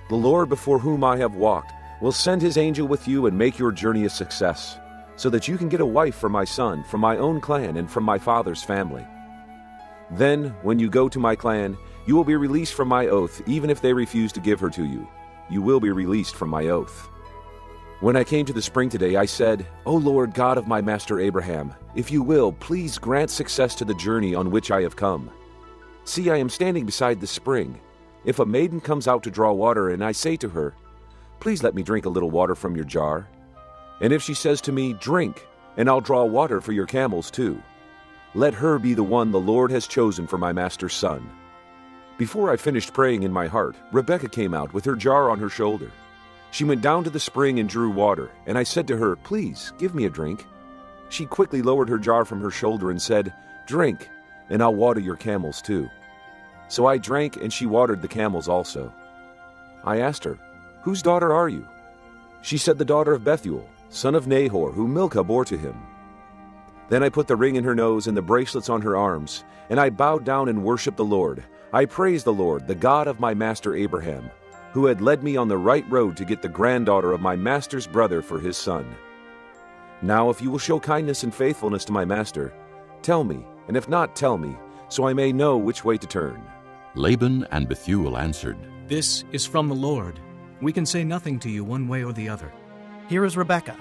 'The Lord before whom I have walked will send his angel with you and make your journey a success, so that you can get a wife for my son from my own clan and from my father's family. Then, when you go to my clan, you will be released from my oath, even if they refuse to give her to you. You will be released from my oath.' When I came to the spring today, I said, 'O Lord God of my master Abraham, if you will, please grant success to the journey on which I have come. See, I am standing beside the spring. If a maiden comes out to draw water, and I say to her, "Please let me drink a little water from your jar," and if she says to me, "Drink, and I'll draw water for your camels too," let her be the one the Lord has chosen for my master's son." Before I finished praying in my heart, Rebekah came out with her jar on her shoulder. She went down to the spring and drew water, and I said to her, "Please, give me a drink." She quickly lowered her jar from her shoulder and said, "Drink, and I'll water your camels too." So I drank, and she watered the camels also. I asked her, "Whose daughter are you?" She said, "The daughter of Bethuel, son of Nahor, whom Milcah bore to him." Then I put the ring in her nose and the bracelets on her arms, and I bowed down and worshipped the Lord. I praised the Lord, the God of my master Abraham, who had led me on the right road to get the granddaughter of my master's brother for his son. Now if you will show kindness and faithfulness to my master, tell me, and if not, tell me, so I may know which way to turn." Laban and Bethuel answered, "This is from the Lord. We can say nothing to you one way or the other." Here is Rebekah.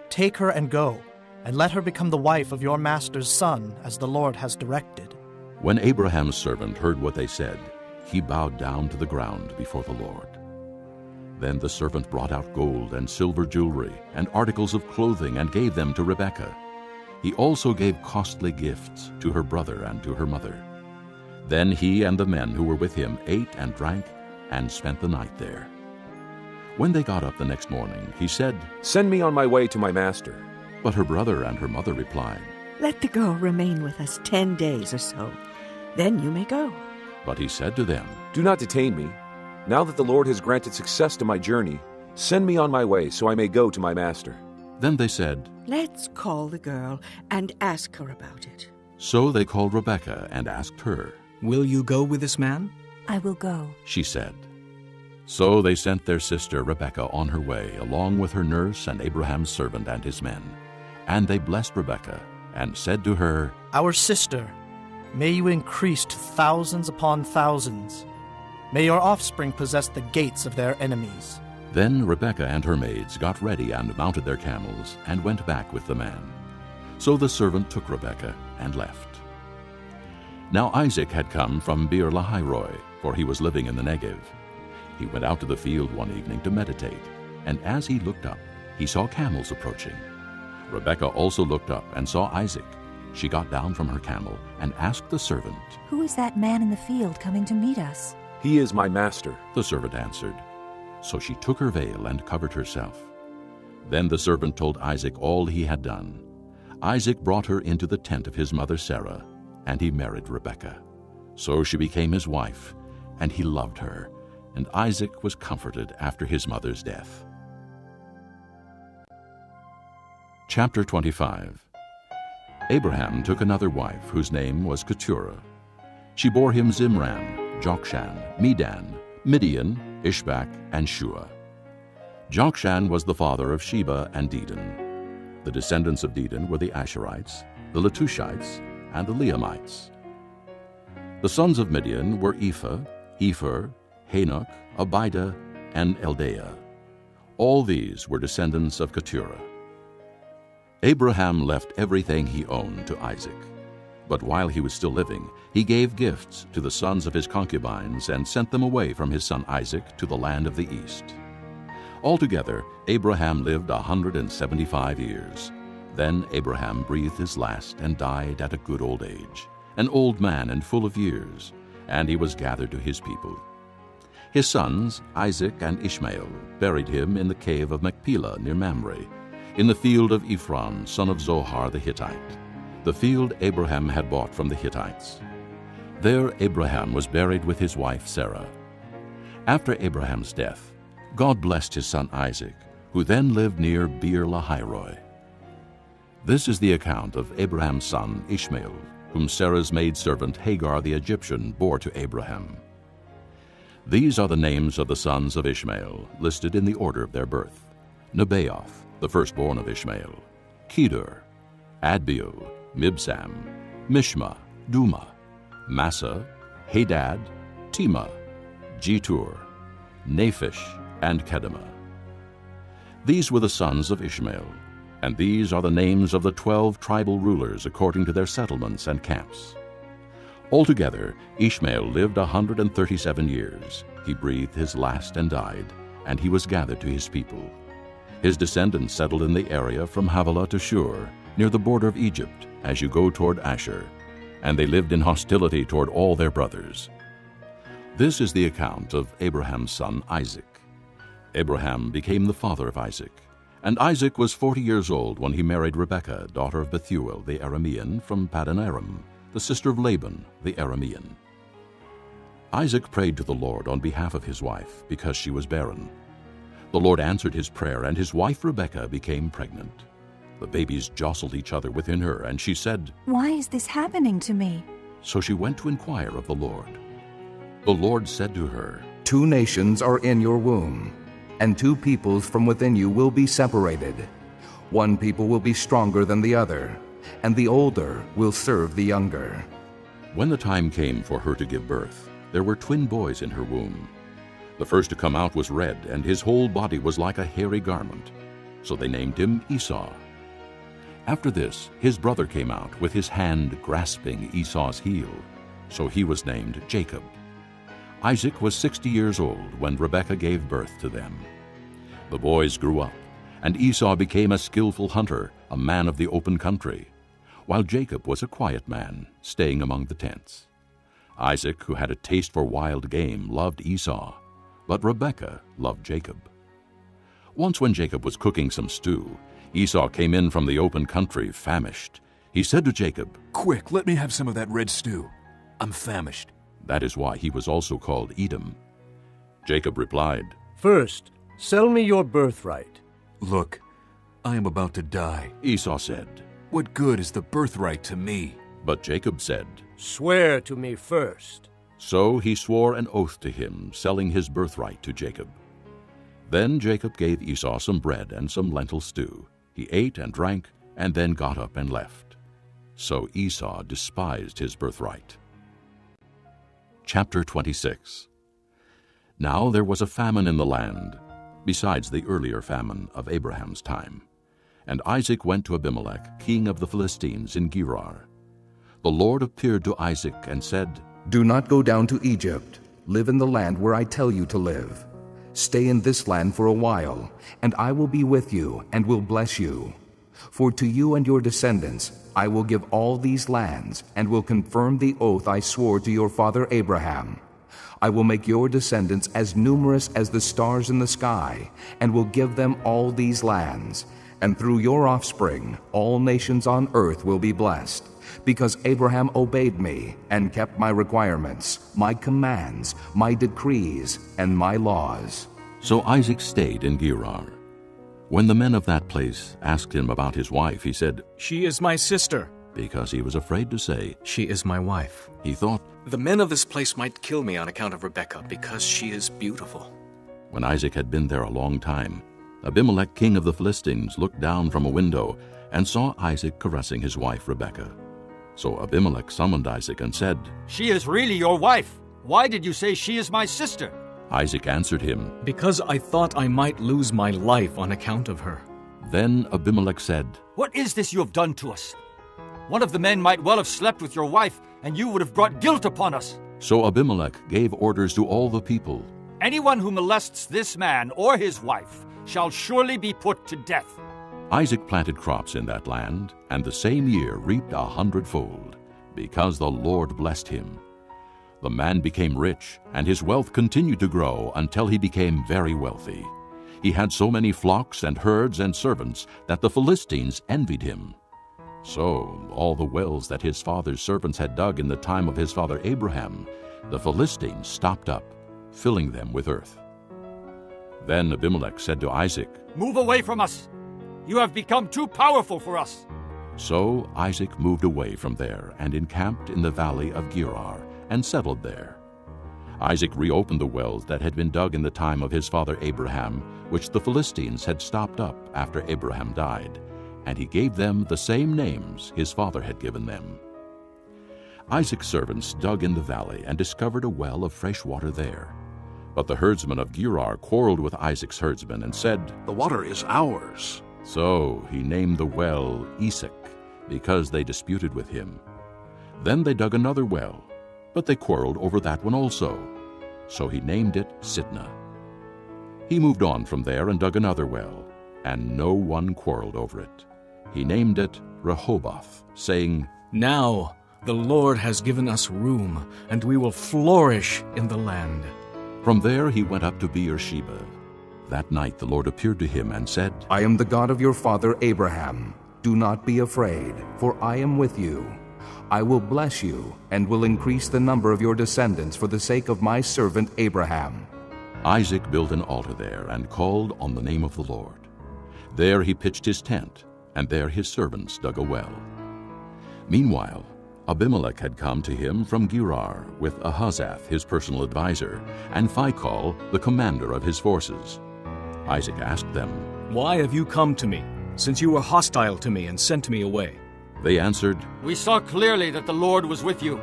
Take her and go, and let her become the wife of your master's son, as the Lord has directed." When Abraham's servant heard what they said, he bowed down to the ground before the Lord. Then the servant brought out gold and silver jewelry and articles of clothing and gave them to Rebekah. He also gave costly gifts to her brother and to her mother. Then he and the men who were with him ate and drank and spent the night there. When they got up the next morning, he said, "Send me on my way to my master." But her brother and her mother replied, "Let the girl remain with us 10 days or so. Then you may go." But he said to them, "Do not detain me. Now that the Lord has granted success to my journey, send me on my way so I may go to my master." Then they said, "Let's call the girl and ask her about it." So they called Rebekah and asked her. "Will you go with this man?" "I will go," she said. So they sent their sister Rebekah on her way, along with her nurse and Abraham's servant and his men. And they blessed Rebekah and said to her, "Our sister, may you increase to thousands upon thousands. May your offspring possess the gates of their enemies." Then Rebekah and her maids got ready and mounted their camels and went back with the man. So the servant took Rebekah and left. Now Isaac had come from Beer-lahai-roi, for he was living in the Negev. He went out to the field one evening to meditate, and as he looked up, he saw camels approaching. Rebekah also looked up and saw Isaac. She got down from her camel and asked the servant, "Who is that man in the field coming to meet us?" "He is my master," the servant answered. So she took her veil and covered herself. Then the servant told Isaac all he had done. Isaac brought her into the tent of his mother Sarah, and he married Rebekah. So she became his wife, and he loved her, and Isaac was comforted after his mother's death. Chapter 25. Abraham took another wife, whose name was Keturah. She bore him Zimran, Jokshan, Medan, Midian, Ishbak, and Shua. Jokshan was the father of Sheba and Dedan. The descendants of Dedan were the Asherites, the Letushites, and the Leamites. The sons of Midian were Ephah, Epher, Hanok, Abida, and Eldaah. All these were descendants of Keturah. Abraham left everything he owned to Isaac. But while he was still living, he gave gifts to the sons of his concubines and sent them away from his son Isaac to the land of the east. Altogether, Abraham lived 175 years. Then Abraham breathed his last and died at a good old age, an old man and full of years, and he was gathered to his people. His sons, Isaac and Ishmael, buried him in the cave of Machpelah near Mamre, in the field of Ephron, son of Zohar the Hittite, the field Abraham had bought from the Hittites. There Abraham was buried with his wife Sarah. After Abraham's death, God blessed his son Isaac, who then lived near Beer-lahai-roi. This is the account of Abraham's son Ishmael, whom Sarah's maidservant Hagar the Egyptian bore to Abraham. These are the names of the sons of Ishmael, listed in the order of their birth: Nebaioth, the firstborn of Ishmael; Kedur, Adbeel, Mibsam, Mishma, Duma, Massa, Hadad, Tema, Jetur, Naphish, and Kedemah. These were the sons of Ishmael, and these are the names of the 12 tribal rulers according to their settlements and camps. Altogether, Ishmael lived 137 years. He breathed his last and died, and he was gathered to his people. His descendants settled in the area from Havilah to Shur, near the border of Egypt, as you go toward Asher, and they lived in hostility toward all their brothers. This is the account of Abraham's son Isaac. Abraham became the father of Isaac, and Isaac was 40 years old when he married Rebekah, daughter of Bethuel the Aramean, from Paddan Aram, the sister of Laban the Aramean. Isaac prayed to the Lord on behalf of his wife, because she was barren. The Lord answered his prayer, and his wife Rebekah became pregnant. The babies jostled each other within her, and she said, "Why is this happening to me?" So she went to inquire of the Lord. The Lord said to her, 2 nations are in your womb, and 2 peoples from within you will be separated. 1 people will be stronger than the other, and the older will serve the younger. When the time came for her to give birth, there were twin boys in her womb. The first to come out was red, and his whole body was like a hairy garment. So they named him Esau. After this, his brother came out with his hand grasping Esau's heel. So he was named Jacob. Isaac was 60 years old when Rebekah gave birth to them. The boys grew up, and Esau became a skillful hunter, a man of the open country, while Jacob was a quiet man, staying among the tents. Isaac, who had a taste for wild game, loved Esau, but Rebekah loved Jacob. Once when Jacob was cooking some stew, Esau came in from the open country, famished. He said to Jacob, "Quick, let me have some of that red stew. I'm famished." That is why he was also called Edom. Jacob replied, "First, sell me your birthright." "Look, I am about to die." Esau said, "What good is the birthright to me?" But Jacob said, "Swear to me first." So he swore an oath to him, selling his birthright to Jacob. Then Jacob gave Esau some bread and some lentil stew. He ate and drank, and then got up and left. So Esau despised his birthright. Chapter 26. Now there was a famine in the land, besides the earlier famine of Abraham's time. And Isaac went to Abimelech, king of the Philistines, in Gerar. The Lord appeared to Isaac and said, "Do not go down to Egypt. Live in the land where I tell you to live. Stay in this land for a while, and I will be with you and will bless you. For to you and your descendants I will give all these lands, and will confirm the oath I swore to your father Abraham. I will make your descendants as numerous as the stars in the sky, and will give them all these lands. And through your offspring all nations on earth will be blessed, because Abraham obeyed me and kept my requirements, my commands, my decrees, and my laws." So Isaac stayed in Gerar. When the men of that place asked him about his wife, he said, "She is my sister," because he was afraid to say, "She is my wife." He thought, "The men of this place might kill me on account of Rebekah, because she is beautiful." When Isaac had been there a long time, Abimelech, king of the Philistines, looked down from a window and saw Isaac caressing his wife Rebekah. So Abimelech summoned Isaac and said, "She is really your wife. Why did you say she is my sister?" Isaac answered him, "Because I thought I might lose my life on account of her." Then Abimelech said, "What is this you have done to us? One of the men might well have slept with your wife, and you would have brought guilt upon us." So Abimelech gave orders to all the people, "Anyone who molests this man or his wife shall surely be put to death." Isaac planted crops in that land, and the same year reaped 100-fold. because the Lord blessed him. The man became rich, and his wealth continued to grow until he became very wealthy. He had so many flocks and herds and servants that the Philistines envied him. So all the wells that his father's servants had dug in the time of his father Abraham, the Philistines stopped up, filling them with earth. Then Abimelech said to Isaac, "Move away from us! You have become too powerful for us." So Isaac moved away from there and encamped in the valley of Gerar and settled there. Isaac reopened the wells that had been dug in the time of his father Abraham, which the Philistines had stopped up after Abraham died, and he gave them the same names his father had given them. Isaac's servants dug in the valley and discovered a well of fresh water there. But the herdsmen of Gerar quarreled with Isaac's herdsmen and said, "The water is ours." So he named the well Esek, because they disputed with him. Then they dug another well, but they quarreled over that one also. So he named it Sitnah. He moved on from there and dug another well, and no one quarreled over it. He named it Rehoboth, saying, "Now the Lord has given us room, and we will flourish in the land." From there he went up to Beersheba. That night the Lord appeared to him and said, I am the God of your father Abraham. Do not be afraid, for I am with you. I will bless you, and will increase the number of your descendants for the sake of my servant Abraham. Isaac built an altar there and called on the name of the Lord. There he pitched his tent, and there his servants dug a well. Meanwhile, Abimelech had come to him from Gerar with Ahuzzath, his personal adviser, and Phicol, the commander of his forces. Isaac asked them, "Why have you come to me, since you were hostile to me and sent me away?" They answered, "We saw clearly that the Lord was with you.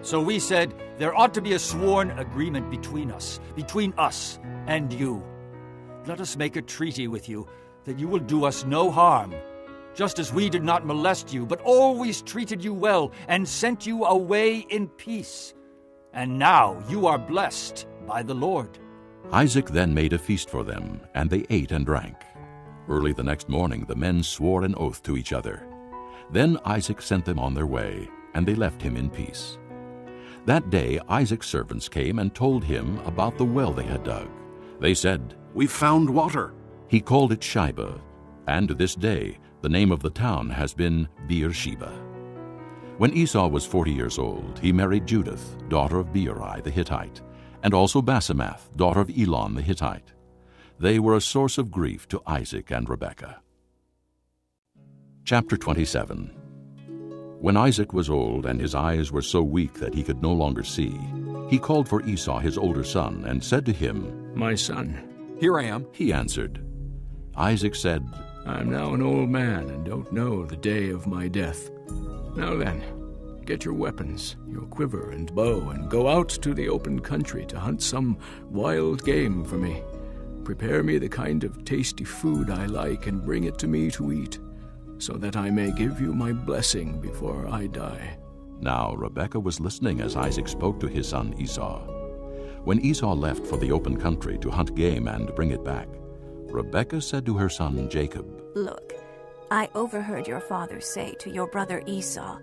So we said, there ought to be a sworn agreement between us and you. Let us make a treaty with you that you will do us no harm, just as we did not molest you, but always treated you well and sent you away in peace. And now you are blessed by the Lord." Isaac then made a feast for them, and they ate and drank. Early the next morning the men swore an oath to each other. Then Isaac sent them on their way, and they left him in peace. That day Isaac's servants came and told him about the well they had dug. They said, "We found water." He called it Shibah, and to this day the name of the town has been Beersheba. When Esau was 40 years old, he married Judith, daughter of Beeri the Hittite, and also Basemath, daughter of Elon the Hittite. They were a source of grief to Isaac and Rebekah. Chapter 27. When Isaac was old and his eyes were so weak that he could no longer see, he called for Esau his older son and said to him, "My son." "Here I am," he answered. Isaac said, "I am now an old man and don't know the day of my death. Now then, get your weapons, your quiver and bow, and go out to the open country to hunt some wild game for me. Prepare me the kind of tasty food I like and bring it to me to eat, so that I may give you my blessing before I die." Now Rebekah was listening as Isaac spoke to his son Esau. When Esau left for the open country to hunt game and bring it back, Rebekah said to her son Jacob, "Look, I overheard your father say to your brother Esau,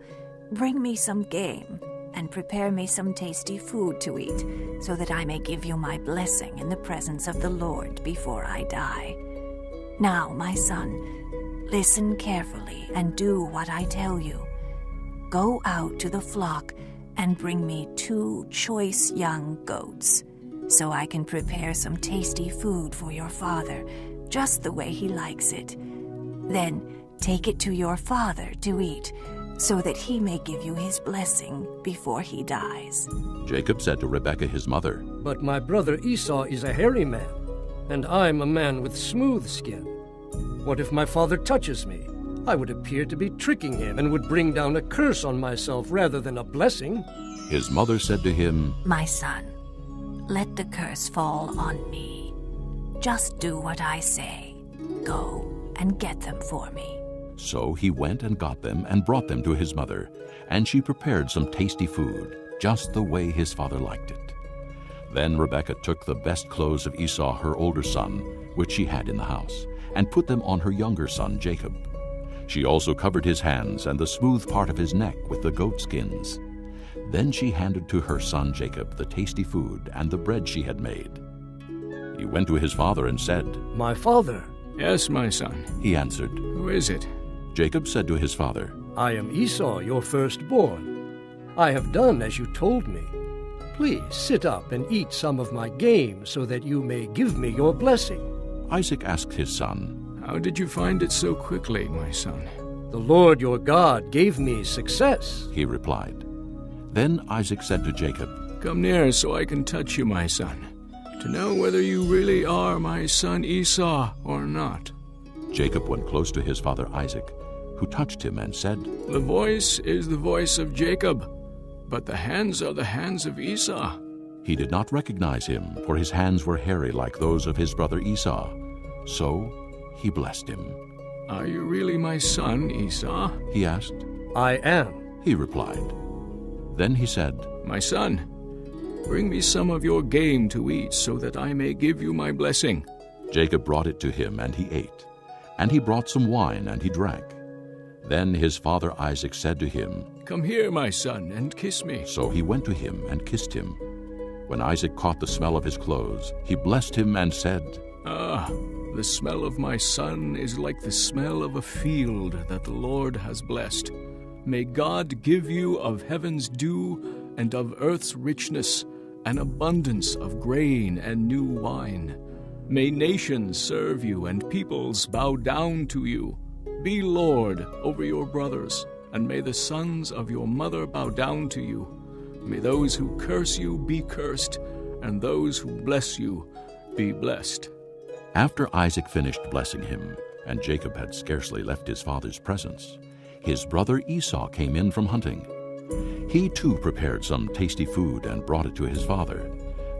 'Bring me some game and prepare me some tasty food to eat, so that I may give you my blessing in the presence of the Lord before I die.' Now, my son, listen carefully and do what I tell you. Go out to the flock and bring me 2 choice young goats, so I can prepare some tasty food for your father, just the way he likes it. Then take it to your father to eat, so that he may give you his blessing before he dies." Jacob said to Rebekah his mother, "But my brother Esau is a hairy man, and I'm a man with smooth skin. What if my father touches me? I would appear to be tricking him and would bring down a curse on myself rather than a blessing." His mother said to him, "My son, let the curse fall on me. Just do what I say. Go and get them for me." So he went and got them and brought them to his mother, and she prepared some tasty food, just the way his father liked it. Then Rebekah took the best clothes of Esau her older son, which she had in the house, and put them on her younger son Jacob. She also covered his hands and the smooth part of his neck with the goat skins. Then she handed to her son Jacob the tasty food and the bread she had made. He went to his father and said, "My father." "Yes, my son," he answered. "Who is it?" Jacob said to his father, "I am Esau, your firstborn. I have done as you told me. Please sit up and eat some of my game so that you may give me your blessing." Isaac asked his son, "How did you find it so quickly, my son?" "The Lord your God gave me success," he replied. Then Isaac said to Jacob, "Come near so I can touch you, my son, to know whether you really are my son Esau or not." Jacob went close to his father Isaac, who touched him and said, "The voice is the voice of Jacob, but the hands are the hands of Esau." He did not recognize him, for his hands were hairy like those of his brother Esau. So he blessed him. "Are you really my son, Esau?" he asked. "I am," he replied. Then he said, "My son, bring me some of your game to eat so that I may give you my blessing." Jacob brought it to him, and he ate. And he brought some wine, and he drank. Then his father Isaac said to him, "Come here, my son, and kiss me." So he went to him and kissed him. When Isaac caught the smell of his clothes, he blessed him and said, "Ah, the smell of my son is like the smell of a field that the Lord has blessed. May God give you of heaven's dew and of earth's richness an abundance of grain and new wine. May nations serve you and peoples bow down to you. Be Lord over your brothers, and may the sons of your mother bow down to you. May those who curse you be cursed, and those who bless you be blessed." After Isaac finished blessing him, and Jacob had scarcely left his father's presence, his brother Esau came in from hunting. He too prepared some tasty food and brought it to his father.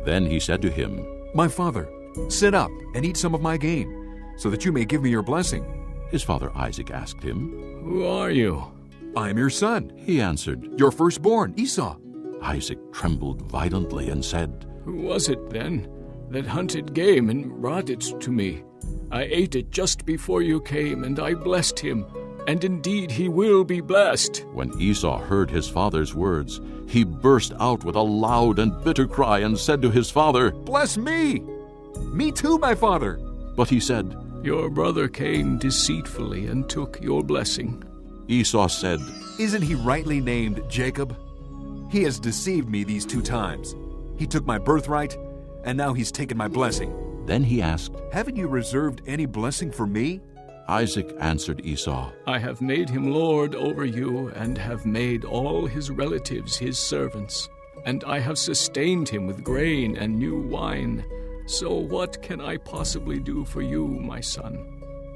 Then he said to him, "My father, sit up and eat some of my game, so that you may give me your blessing." His father Isaac asked him, "Who are you?" "I am your son," he answered, "your firstborn, Esau." Isaac trembled violently and said, "Who was it, then, that hunted game and brought it to me? I ate it just before you came, and I blessed him, and indeed he will be blessed." When Esau heard his father's words, he burst out with a loud and bitter cry and said to his father, "Bless me! Me too, my father!" But he said, "Your brother came deceitfully and took your blessing." Esau said, "Isn't he rightly named Jacob? He has deceived me these 2 times. He took my birthright, and now he's taken my blessing." Then he asked, "Haven't you reserved any blessing for me?" Isaac answered Esau, "I have made him lord over you, and have made all his relatives his servants, and I have sustained him with grain and new wine. So what can I possibly do for you, my son?"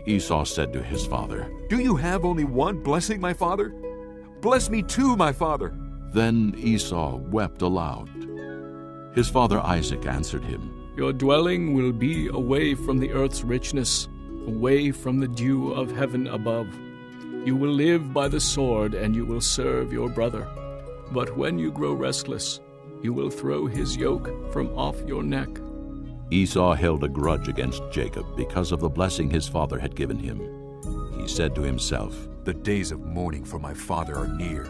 Esau said to his father, "Do you have only one blessing, my father? Bless me too, my father." Then Esau wept aloud. His father Isaac answered him, "Your dwelling will be away from the earth's richness, away from the dew of heaven above. You will live by the sword, and you will serve your brother. But when you grow restless, you will throw his yoke from off your neck." Esau held a grudge against Jacob because of the blessing his father had given him. He said to himself, "The days of mourning for my father are near.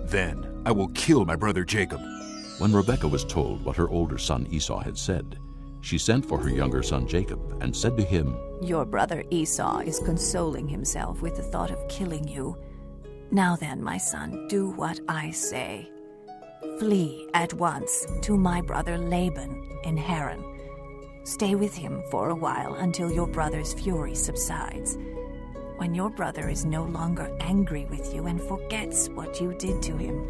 Then I will kill my brother Jacob." When Rebekah was told what her older son Esau had said, she sent for her younger son Jacob and said to him, "Your brother Esau is consoling himself with the thought of killing you. Now then, my son, do what I say. Flee at once to my brother Laban in Haran. Stay with him for a while until your brother's fury subsides. When your brother is no longer angry with you and forgets what you did to him,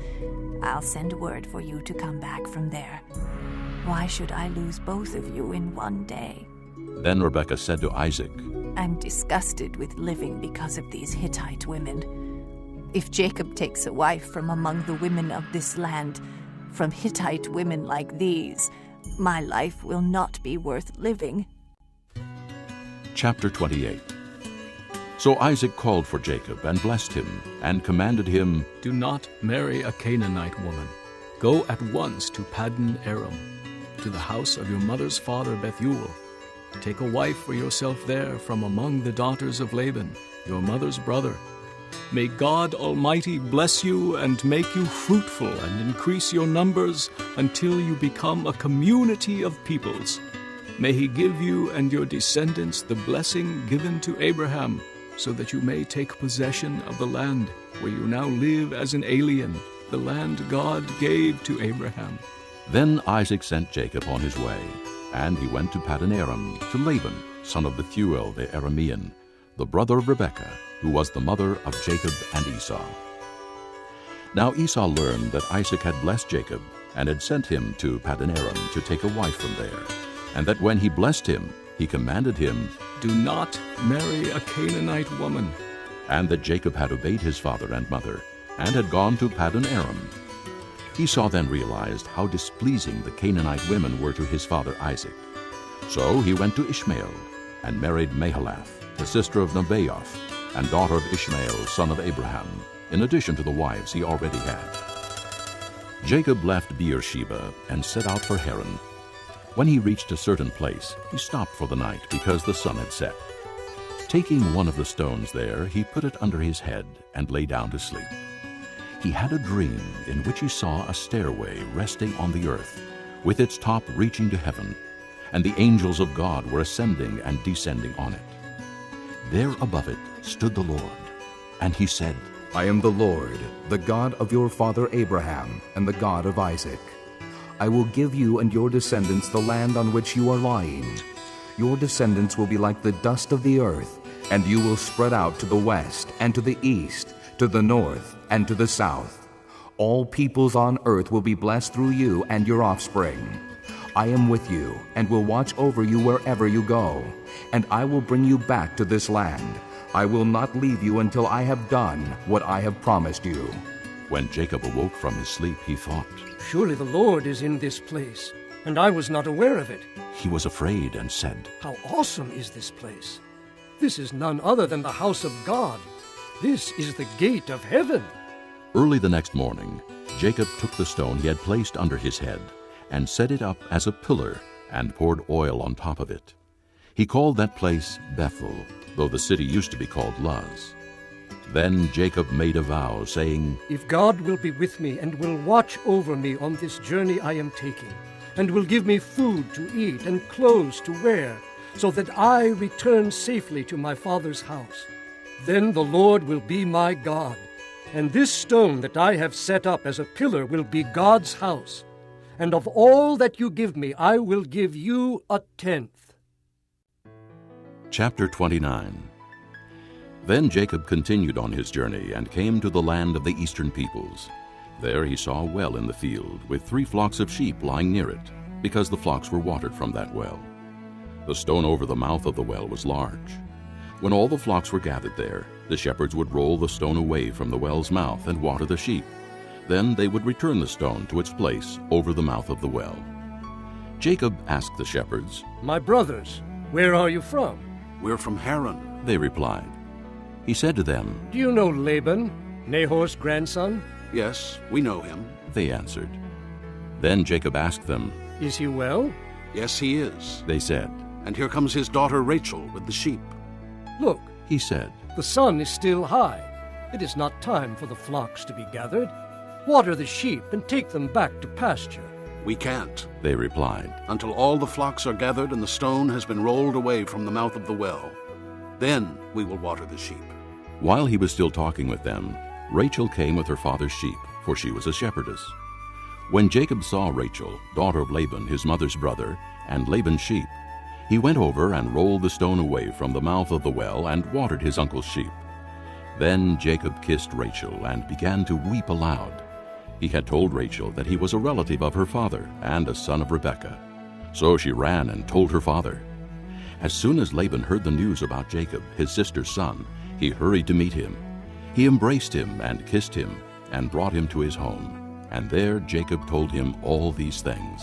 I'll send word for you to come back from there. Why should I lose both of you in one day?" Then Rebekah said to Isaac, "I'm disgusted with living because of these Hittite women. If Jacob takes a wife from among the women of this land, from Hittite women like these, my life will not be worth living." Chapter 28. So Isaac called for Jacob and blessed him, and commanded him, "Do not marry a Canaanite woman. Go at once to Paddan Aram, to the house of your mother's father Bethuel. Take a wife for yourself there from among the daughters of Laban, your mother's brother. May God Almighty bless you and make you fruitful and increase your numbers until you become a community of peoples. May he give you and your descendants the blessing given to Abraham, so that you may take possession of the land where you now live as an alien, the land God gave to Abraham." Then Isaac sent Jacob on his way, and he went to Paddan Aram, to Laban, son of Bethuel the Aramean, the brother of Rebekah, who was the mother of Jacob and Esau. Now Esau learned that Isaac had blessed Jacob, and had sent him to Paddan Aram to take a wife from there, and that when he blessed him, he commanded him, "Do not marry a Canaanite woman." and that Jacob had obeyed his father and mother, and had gone to Paddan Aram. Esau then realized how displeasing the Canaanite women were to his father Isaac. So he went to Ishmael, and married Mahalath, the sister of Nebaioth, and daughter of Ishmael, son of Abraham, in addition to the wives he already had. Jacob left Beersheba and set out for Haran. When he reached a certain place, he stopped for the night because the sun had set. Taking one of the stones there, he put it under his head and lay down to sleep. He had a dream in which he saw a stairway resting on the earth, with its top reaching to heaven, and the angels of God were ascending and descending on it. There above it stood the Lord, and he said, "I am the Lord, the God of your father Abraham, and the God of Isaac. I will give you and your descendants the land on which you are lying. Your descendants will be like the dust of the earth, and you will spread out to the west and to the east, to the north and to the south. All peoples on earth will be blessed through you and your offspring. I am with you and will watch over you wherever you go, and I will bring you back to this land. I will not leave you until I have done what I have promised you." When Jacob awoke from his sleep, he thought, "Surely the Lord is in this place, and I was not aware of it." He was afraid and said, "How awesome is this place! This is none other than the house of God. This is the gate of heaven." Early the next morning, Jacob took the stone he had placed under his head and set it up as a pillar and poured oil on top of it. He called that place Bethel, though the city used to be called Luz. Then Jacob made a vow, saying, "If God will be with me and will watch over me on this journey I am taking, and will give me food to eat and clothes to wear, so that I return safely to my father's house, then the Lord will be my God, and this stone that I have set up as a pillar will be God's house. And of all that you give me, I will give you a tenth." Chapter 29. Then Jacob continued on his journey and came to the land of the eastern peoples. There he saw a well in the field, with 3 flocks of sheep lying near it, because the flocks were watered from that well. The stone over the mouth of the well was large. When all the flocks were gathered there, the shepherds would roll the stone away from the well's mouth and water the sheep. Then they would return the stone to its place over the mouth of the well. Jacob asked the shepherds, "My brothers, where are you from?" "We're from Haran," they replied. He said to them, "Do you know Laban, Nahor's grandson?" "Yes, we know him," they answered. Then Jacob asked them, "Is he well?" "Yes, he is," they said. "And here comes his daughter Rachel with the sheep." "Look," he said, "the sun is still high. It is not time for the flocks to be gathered. Water the sheep and take them back to pasture." "We can't," they replied, "until all the flocks are gathered and the stone has been rolled away from the mouth of the well. Then we will water the sheep." While he was still talking with them, Rachel came with her father's sheep, for she was a shepherdess. When Jacob saw Rachel, daughter of Laban, his mother's brother, and Laban's sheep, he went over and rolled the stone away from the mouth of the well and watered his uncle's sheep. Then Jacob kissed Rachel and began to weep aloud. He had told Rachel that he was a relative of her father and a son of Rebekah. So she ran and told her father. As soon as Laban heard the news about Jacob, his sister's son, he hurried to meet him. He embraced him and kissed him and brought him to his home. And there Jacob told him all these things.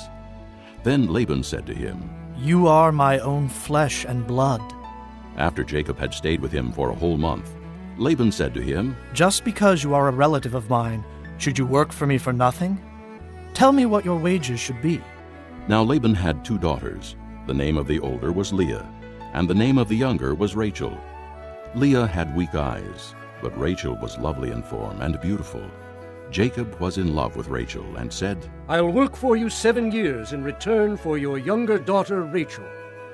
Then Laban said to him, "You are my own flesh and blood." After Jacob had stayed with him for a whole month, Laban said to him, "Just because you are a relative of mine, should you work for me for nothing? Tell me what your wages should be." Now Laban had 2 daughters. The name of the older was Leah, and the name of the younger was Rachel. Leah had weak eyes, but Rachel was lovely in form and beautiful. Jacob was in love with Rachel and said, I'll work for you 7 years in return for your younger daughter Rachel.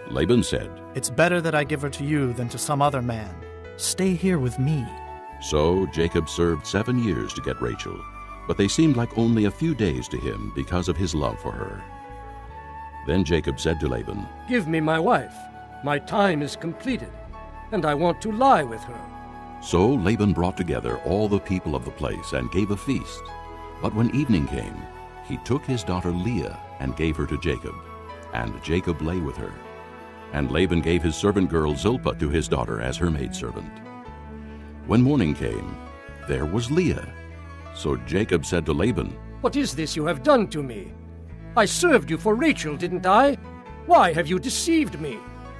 Laban said, It's better that I give her to you than to some other man. Stay here with me. So Jacob served 7 years to get Rachel, but they seemed like only a few days to him because of his love for her. Then Jacob said to Laban, Give me my wife. My time is completed, and I want to lie with her. So Laban brought together all the people of the place and gave a feast. But when evening came, he took his daughter Leah and gave her to Jacob, and Jacob lay with her. And Laban gave his servant girl Zilpah to his daughter as her maidservant. When morning came, there was Leah. So Jacob said to Laban, What is this you have done to me? I served you for Rachel, didn't I? Why have you deceived me?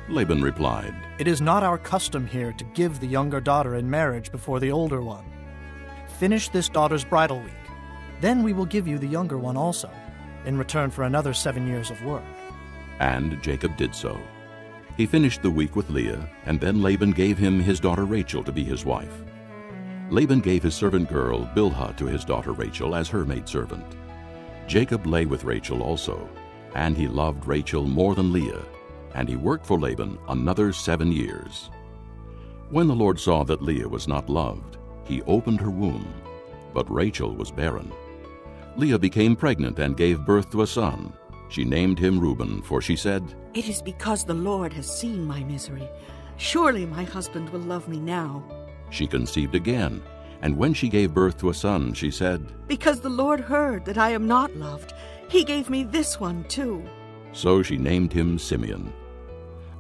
Laban replied, It is not our custom here to give the younger daughter in marriage before the older one. Finish this daughter's bridal week. Then we will give you the younger one also, in return for another 7 years of work. And Jacob did so. He finished the week with Leah, and then Laban gave him his daughter Rachel to be his wife. Laban gave his servant girl Bilhah to his daughter Rachel as her maidservant. Jacob lay with Rachel also, and he loved Rachel more than Leah, and he worked for Laban another 7 years. When the Lord saw that Leah was not loved, he opened her womb, but Rachel was barren. Leah became pregnant and gave birth to a son. She named him Reuben, for she said, It is because the Lord has seen my misery. Surely my husband will love me now. She conceived again, and when she gave birth to a son, she said, Because the Lord heard that I am not loved, he gave me this one too. So she named him Simeon.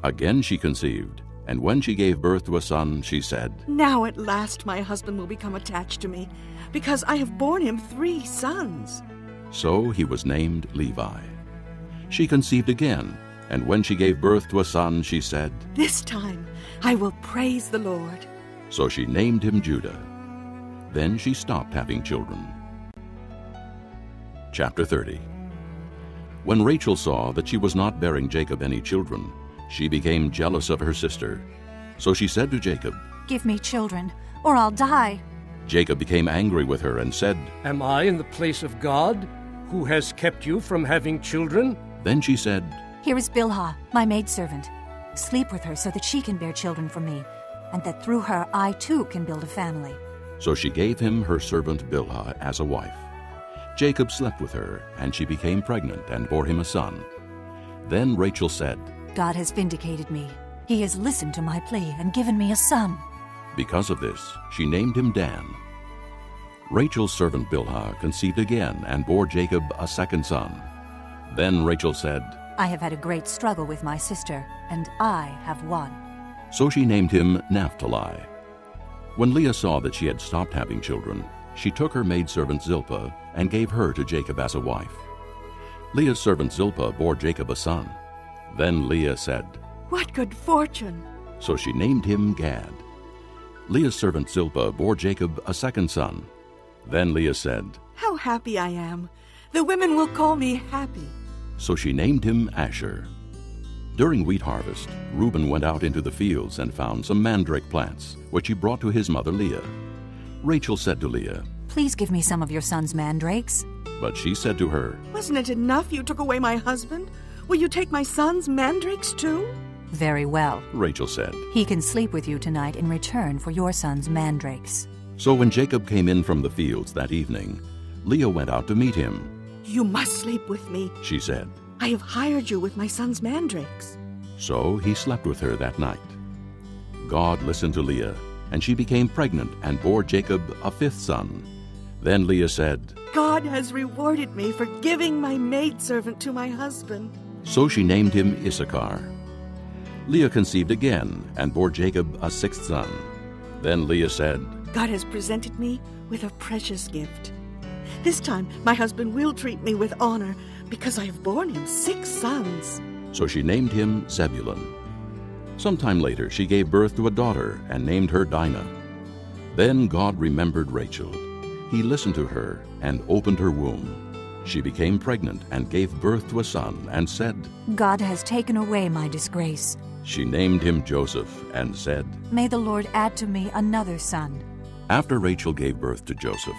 Again she conceived, and when she gave birth to a son, she said, Now at last my husband will become attached to me, because I have borne him 3 sons. So he was named Levi. She conceived again, and when she gave birth to a son, she said, This time I will praise the Lord. So she named him Judah. Then she stopped having children. Chapter 30. When Rachel saw that she was not bearing Jacob any children, she became jealous of her sister. So she said to Jacob, Give me children, or I'll die. Jacob became angry with her and said, Am I in the place of God, who has kept you from having children? Then she said, Here is Bilhah, my maidservant. Sleep with her so that she can bear children for me, and that through her I too can build a family. So she gave him her servant Bilhah as a wife. Jacob slept with her, and she became pregnant and bore him a son. Then Rachel said, God has vindicated me. He has listened to my plea and given me a son. Because of this, she named him Dan. Rachel's servant Bilhah conceived again and bore Jacob a second son. Then Rachel said, I have had a great struggle with my sister, and I have won. So she named him Naphtali. When Leah saw that she had stopped having children, she took her maidservant Zilpah and gave her to Jacob as a wife. Leah's servant Zilpah bore Jacob a son. Then Leah said, What good fortune! So she named him Gad. Leah's servant Zilpah bore Jacob a second son. Then Leah said, How happy I am! The women will call me happy. So she named him Asher. During wheat harvest, Reuben went out into the fields and found some mandrake plants, which he brought to his mother Leah. Rachel said to Leah, Please give me some of your son's mandrakes. But she said to her, Wasn't it enough you took away my husband? Will you take my son's mandrakes too? Very well. Rachel said, He can sleep with you tonight in return for your son's mandrakes. So when Jacob came in from the fields that evening, Leah went out to meet him. You must sleep with me, She said. I have hired you with my son's mandrakes. So he slept with her that night. God listened to Leah, and she became pregnant and bore Jacob a 5th son. Then Leah said, God has rewarded me for giving my maidservant to my husband. So she named him Issachar. Leah conceived again and bore Jacob a 6th son. Then Leah said, God has presented me with a precious gift. This time my husband will treat me with honor, because I have borne him 6 sons. So she named him Zebulun. Sometime later she gave birth to a daughter and named her Dinah. Then God remembered Rachel. He listened to her and opened her womb. She became pregnant and gave birth to a son and said, God has taken away my disgrace. She named him Joseph and said, May the Lord add to me another son. After Rachel gave birth to Joseph,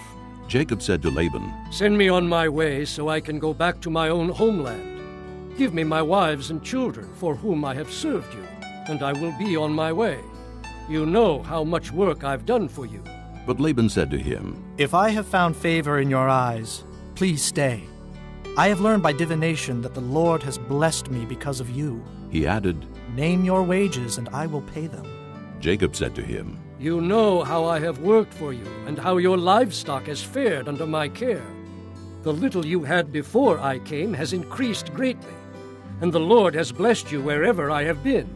Jacob said to Laban, Send me on my way so I can go back to my own homeland. Give me my wives and children for whom I have served you, and I will be on my way. You know how much work I've done for you. But Laban said to him, If I have found favor in your eyes, please stay. I have learned by divination that the Lord has blessed me because of you. He added, Name your wages, and I will pay them. Jacob said to him, You know how I have worked for you, and how your livestock has fared under my care. The little you had before I came has increased greatly, and the Lord has blessed you wherever I have been.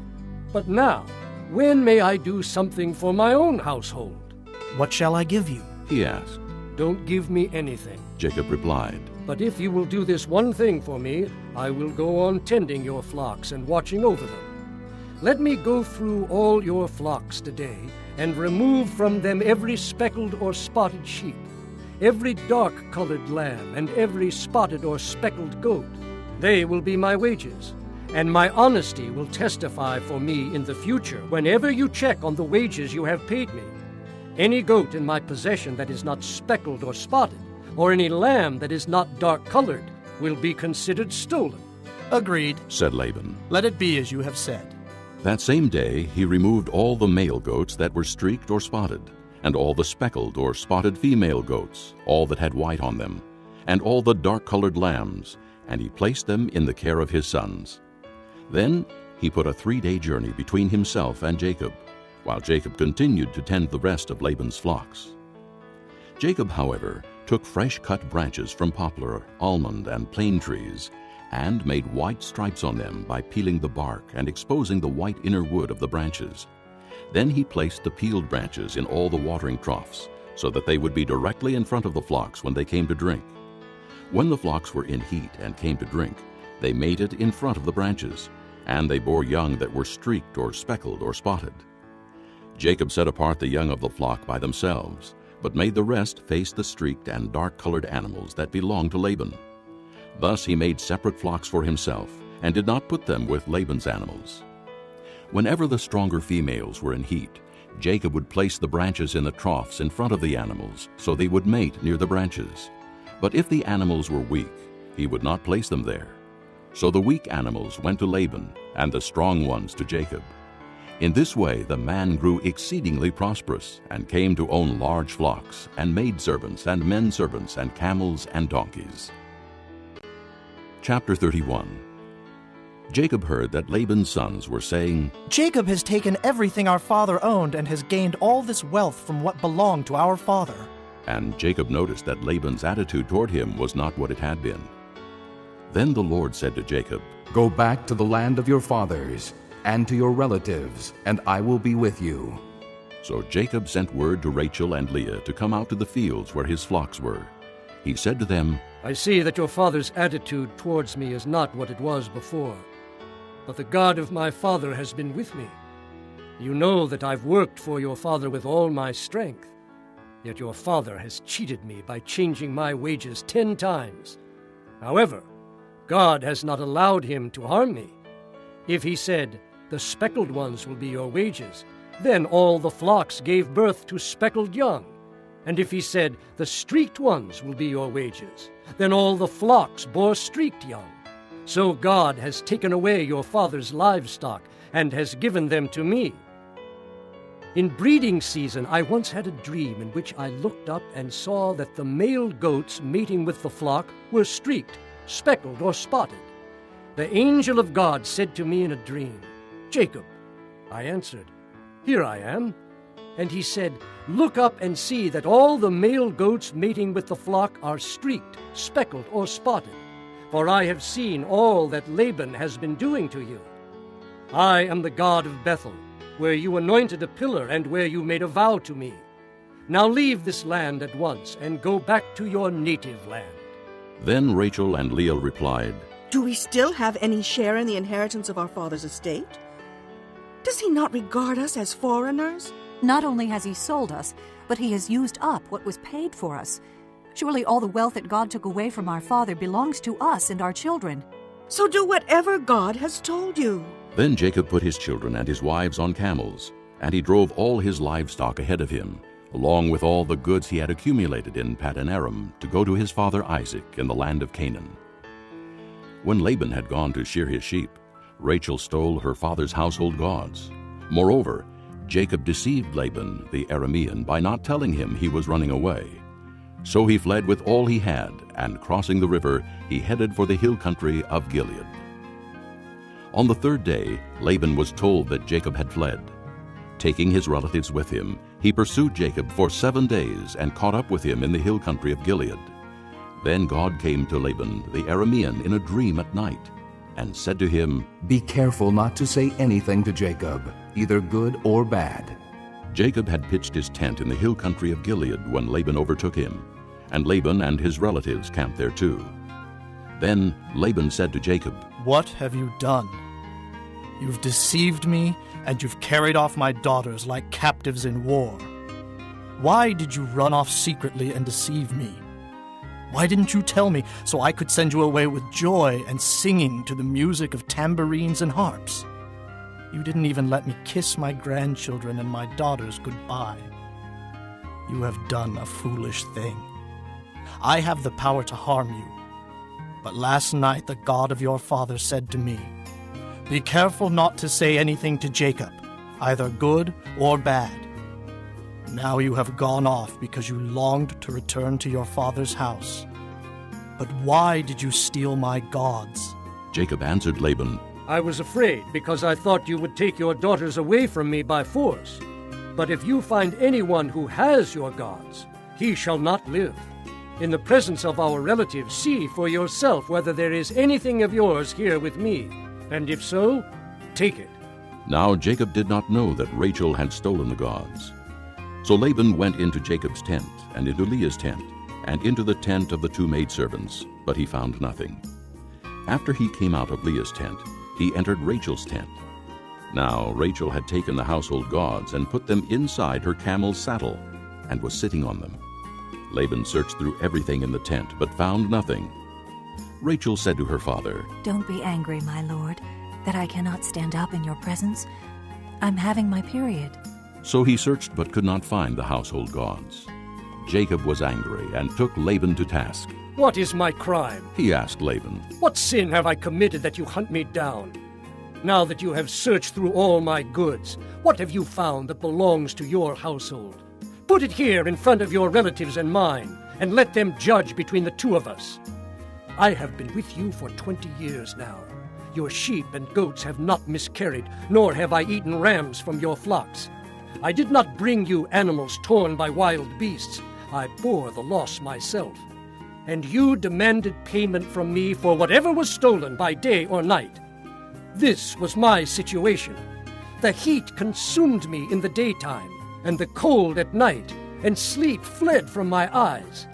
But now, when may I do something for my own household? What shall I give you? He asked. Don't give me anything, Jacob replied. But if you will do this one thing for me, I will go on tending your flocks and watching over them. Let me go through all your flocks today, and remove from them every speckled or spotted sheep, every dark-colored lamb, and every spotted or speckled goat. They will be my wages, and my honesty will testify for me in the future whenever you check on the wages you have paid me. Any goat in my possession that is not speckled or spotted, or any lamb that is not dark-colored, will be considered stolen. Agreed, said Laban. Let it be as you have said. That same day he removed all the male goats that were streaked or spotted, and all the speckled or spotted female goats, all that had white on them, and all the dark-colored lambs, and he placed them in the care of his sons. Then he put a 3-day journey between himself and Jacob, while Jacob continued to tend the rest of Laban's flocks. Jacob, however, took fresh-cut branches from poplar, almond, and plane trees, and made white stripes on them by peeling the bark and exposing the white inner wood of the branches. Then he placed the peeled branches in all the watering troughs, so that they would be directly in front of the flocks when they came to drink. When the flocks were in heat and came to drink, they mated in front of the branches, and they bore young that were streaked or speckled or spotted. Jacob set apart the young of the flock by themselves, but made the rest face the streaked and dark-colored animals that belonged to Laban. Thus he made separate flocks for himself, and did not put them with Laban's animals. Whenever the stronger females were in heat, Jacob would place the branches in the troughs in front of the animals, so they would mate near the branches. But if the animals were weak, he would not place them there. So the weak animals went to Laban, and the strong ones to Jacob. In this way the man grew exceedingly prosperous, and came to own large flocks, and maidservants, and men-servants, and camels, and donkeys. Chapter 31. Jacob heard that Laban's sons were saying, Jacob has taken everything our father owned and has gained all this wealth from what belonged to our father. And Jacob noticed that Laban's attitude toward him was not what it had been. Then the Lord said to Jacob, Go back to the land of your fathers, and to your relatives, and I will be with you. So Jacob sent word to Rachel and Leah to come out to the fields where his flocks were. He said to them, I see that your father's attitude towards me is not what it was before, but the God of my father has been with me. You know that I've worked for your father with all my strength, yet your father has cheated me by changing my wages 10 times. However, God has not allowed him to harm me. If he said, The speckled ones will be your wages, then all the flocks gave birth to speckled young. And if he said, The streaked ones will be your wages, then all the flocks bore streaked young. So God has taken away your father's livestock and has given them to me. In breeding season I once had a dream in which I looked up and saw that the male goats mating with the flock were streaked, speckled, or spotted. The angel of God said to me in a dream, Jacob. I answered, Here I am. And he said, Look up and see that all the male goats mating with the flock are streaked, speckled, or spotted. For I have seen all that Laban has been doing to you. I am the God of Bethel, where you anointed a pillar and where you made a vow to me. Now leave this land at once and go back to your native land. Then Rachel and Leah replied, Do we still have any share in the inheritance of our father's estate? Does he not regard us as foreigners? Not only has he sold us, but he has used up what was paid for us. Surely all the wealth that God took away from our father belongs to us and our children. So do whatever God has told you. Then Jacob put his children and his wives on camels, and he drove all his livestock ahead of him, along with all the goods he had accumulated in Paddan Aram, to go to his father Isaac in the land of Canaan. When Laban had gone to shear his sheep, Rachel stole her father's household gods. Moreover, Jacob deceived Laban the Aramean by not telling him he was running away. So he fled with all he had, and crossing the river, he headed for the hill country of Gilead. On the third day, Laban was told that Jacob had fled. Taking his relatives with him, he pursued Jacob for 7 days and caught up with him in the hill country of Gilead. Then God came to Laban the Aramean in a dream at night, and said to him, "Be careful not to say anything to Jacob, either good or bad." Jacob had pitched his tent in the hill country of Gilead when Laban overtook him, and Laban and his relatives camped there too. Then Laban said to Jacob, "What have you done? You've deceived me, and you've carried off my daughters like captives in war. Why did you run off secretly and deceive me? Why didn't you tell me so I could send you away with joy and singing to the music of tambourines and harps? You didn't even let me kiss my grandchildren and my daughters goodbye. You have done a foolish thing. I have the power to harm you. But last night the God of your father said to me, 'Be careful not to say anything to Jacob, either good or bad.' Now you have gone off because you longed to return to your father's house. But why did you steal my gods?" Jacob answered Laban, I was afraid because I thought you would take your daughters away from me by force. But if you find anyone who has your gods, he shall not live. In the presence of our relatives, see for yourself whether there is anything of yours here with me, and if so, take it." Now Jacob did not know that Rachel had stolen the gods. So Laban went into Jacob's tent, and into Leah's tent, and into the tent of the 2 maidservants, but he found nothing. After he came out of Leah's tent, he entered Rachel's tent. Now Rachel had taken the household gods and put them inside her camel's saddle, and was sitting on them. Laban searched through everything in the tent, but found nothing. Rachel said to her father, "Don't be angry, my lord, that I cannot stand up in your presence. I'm having my period." So he searched but could not find the household gods. Jacob was angry and took Laban to task. "What is my crime?" he asked Laban. "What sin have I committed that you hunt me down? Now that you have searched through all my goods, what have you found that belongs to your household? Put it here in front of your relatives and mine, and let them judge between the 2 of us. I have been with you for 20 years now. Your sheep and goats have not miscarried, nor have I eaten rams from your flocks. I did not bring you animals torn by wild beasts. I bore the loss myself. And you demanded payment from me for whatever was stolen by day or night. This was my situation. The heat consumed me in the daytime, and the cold at night, and sleep fled from my eyes.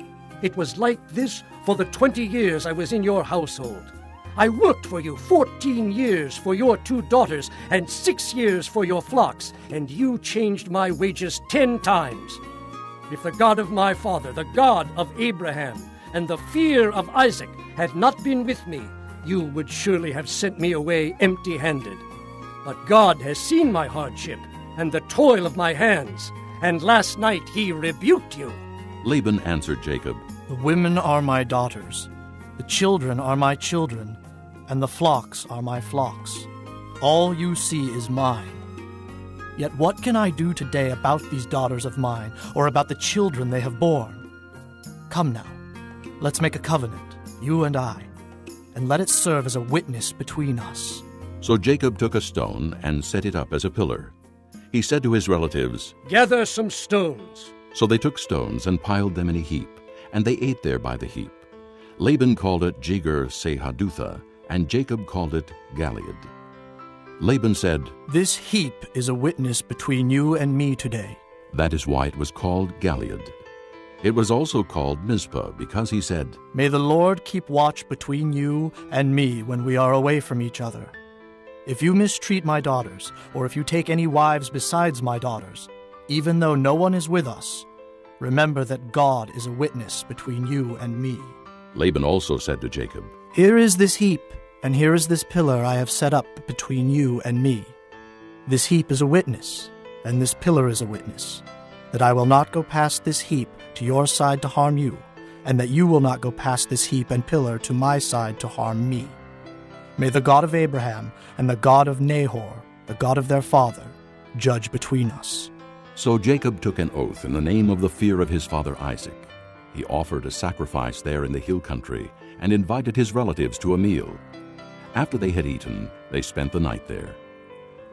It was like this for the 20 years I was in your household. I worked for you 14 years for your 2 daughters and 6 years for your flocks, and you changed my wages 10 times. If the God of my father, the God of Abraham, and the fear of Isaac had not been with me, you would surely have sent me away empty-handed. But God has seen my hardship and the toil of my hands, and last night he rebuked you." Laban answered Jacob, "The women are my daughters, the children are my children, and the flocks are my flocks. All you see is mine. Yet what can I do today about these daughters of mine, or about the children they have borne? Come now, let's make a covenant, you and I, and let it serve as a witness between us." So Jacob took a stone and set it up as a pillar. He said to his relatives, "Gather some stones." So they took stones and piled them in a heap, and they ate there by the heap. Laban called it Jegar-Sahadutha, and Jacob called it Gilead. Laban said, "This heap is a witness between you and me today." That is why it was called Gilead. It was also called Mizpah, because he said, "May the Lord keep watch between you and me when we are away from each other. If you mistreat my daughters, or if you take any wives besides my daughters, even though no one is with us, remember that God is a witness between you and me." Laban also said to Jacob, "Here is this heap, And here is this pillar I have set up between you and me. This heap is a witness, and this pillar is a witness, that I will not go past this heap to your side to harm you, and that you will not go past this heap and pillar to my side to harm me. May the God of Abraham and the God of Nahor, the God of their father, judge between us." So Jacob took an oath in the name of the fear of his father Isaac. He offered a sacrifice there in the hill country and invited his relatives to a meal. After they had eaten, they spent the night there.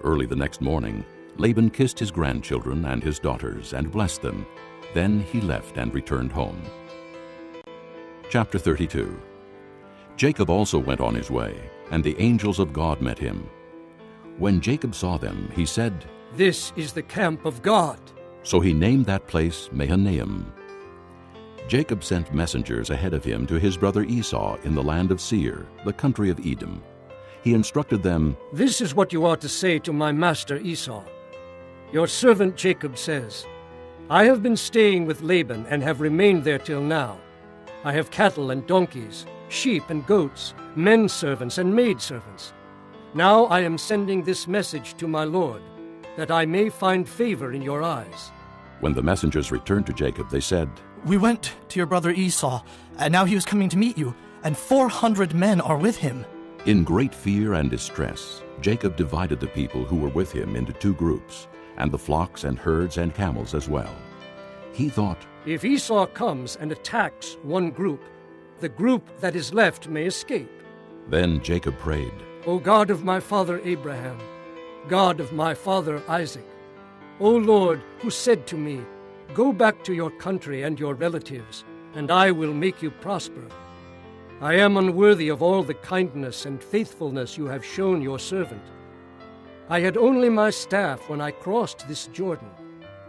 Early the next morning, Laban kissed his grandchildren and his daughters and blessed them. Then he left and returned home. Chapter 32. Jacob also went on his way, and the angels of God met him. When Jacob saw them, he said, "This is the camp of God." So he named that place Mahanaim. Jacob sent messengers ahead of him to his brother Esau in the land of Seir, the country of Edom. He instructed them, "This is what you are to say to my master Esau. Your servant Jacob says, I have been staying with Laban and have remained there till now. I have cattle and donkeys, sheep and goats, men servants and maid servants. Now I am sending this message to my lord, that I may find favor in your eyes." When the messengers returned to Jacob, they said, "We went to your brother Esau, and now he is coming to meet you, and 400 men are with him." In great fear and distress, Jacob divided the people who were with him into 2 groups, and the flocks and herds and camels as well. He thought, "If Esau comes and attacks one group, the group that is left may escape." Then Jacob prayed, "O God of my father Abraham, God of my father Isaac, O Lord, who said to me, 'Go back to your country and your relatives, and I will make you prosper.' I am unworthy of all the kindness and faithfulness you have shown your servant. I had only my staff when I crossed this Jordan,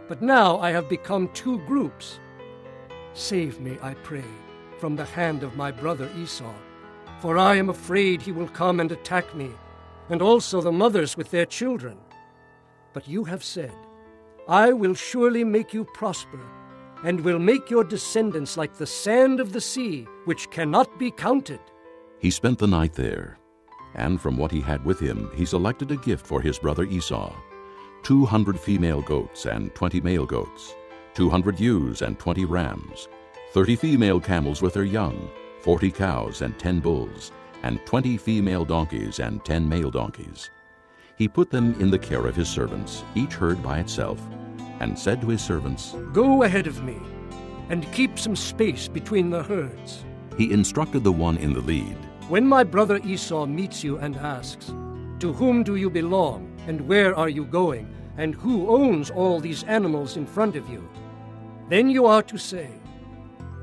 but now I have become 2 groups. Save me, I pray, from the hand of my brother Esau, for I am afraid he will come and attack me, and also the mothers with their children. But you have said, I will surely make you prosper, and will make your descendants like the sand of the sea, which cannot be counted." He spent the night there, and from what he had with him he selected a gift for his brother Esau, 200 female goats and 20 male goats, 200 ewes and 20 rams, 30 female camels with their young, 40 cows and 10 bulls, and 20 female donkeys and 10 male donkeys. He put them in the care of his servants, each herd by itself, and said to his servants, "Go ahead of me, and keep some space between the herds." He instructed the one in the lead, "When my brother Esau meets you and asks, 'To whom do you belong, and where are you going, and who owns all these animals in front of you?' then you are to say,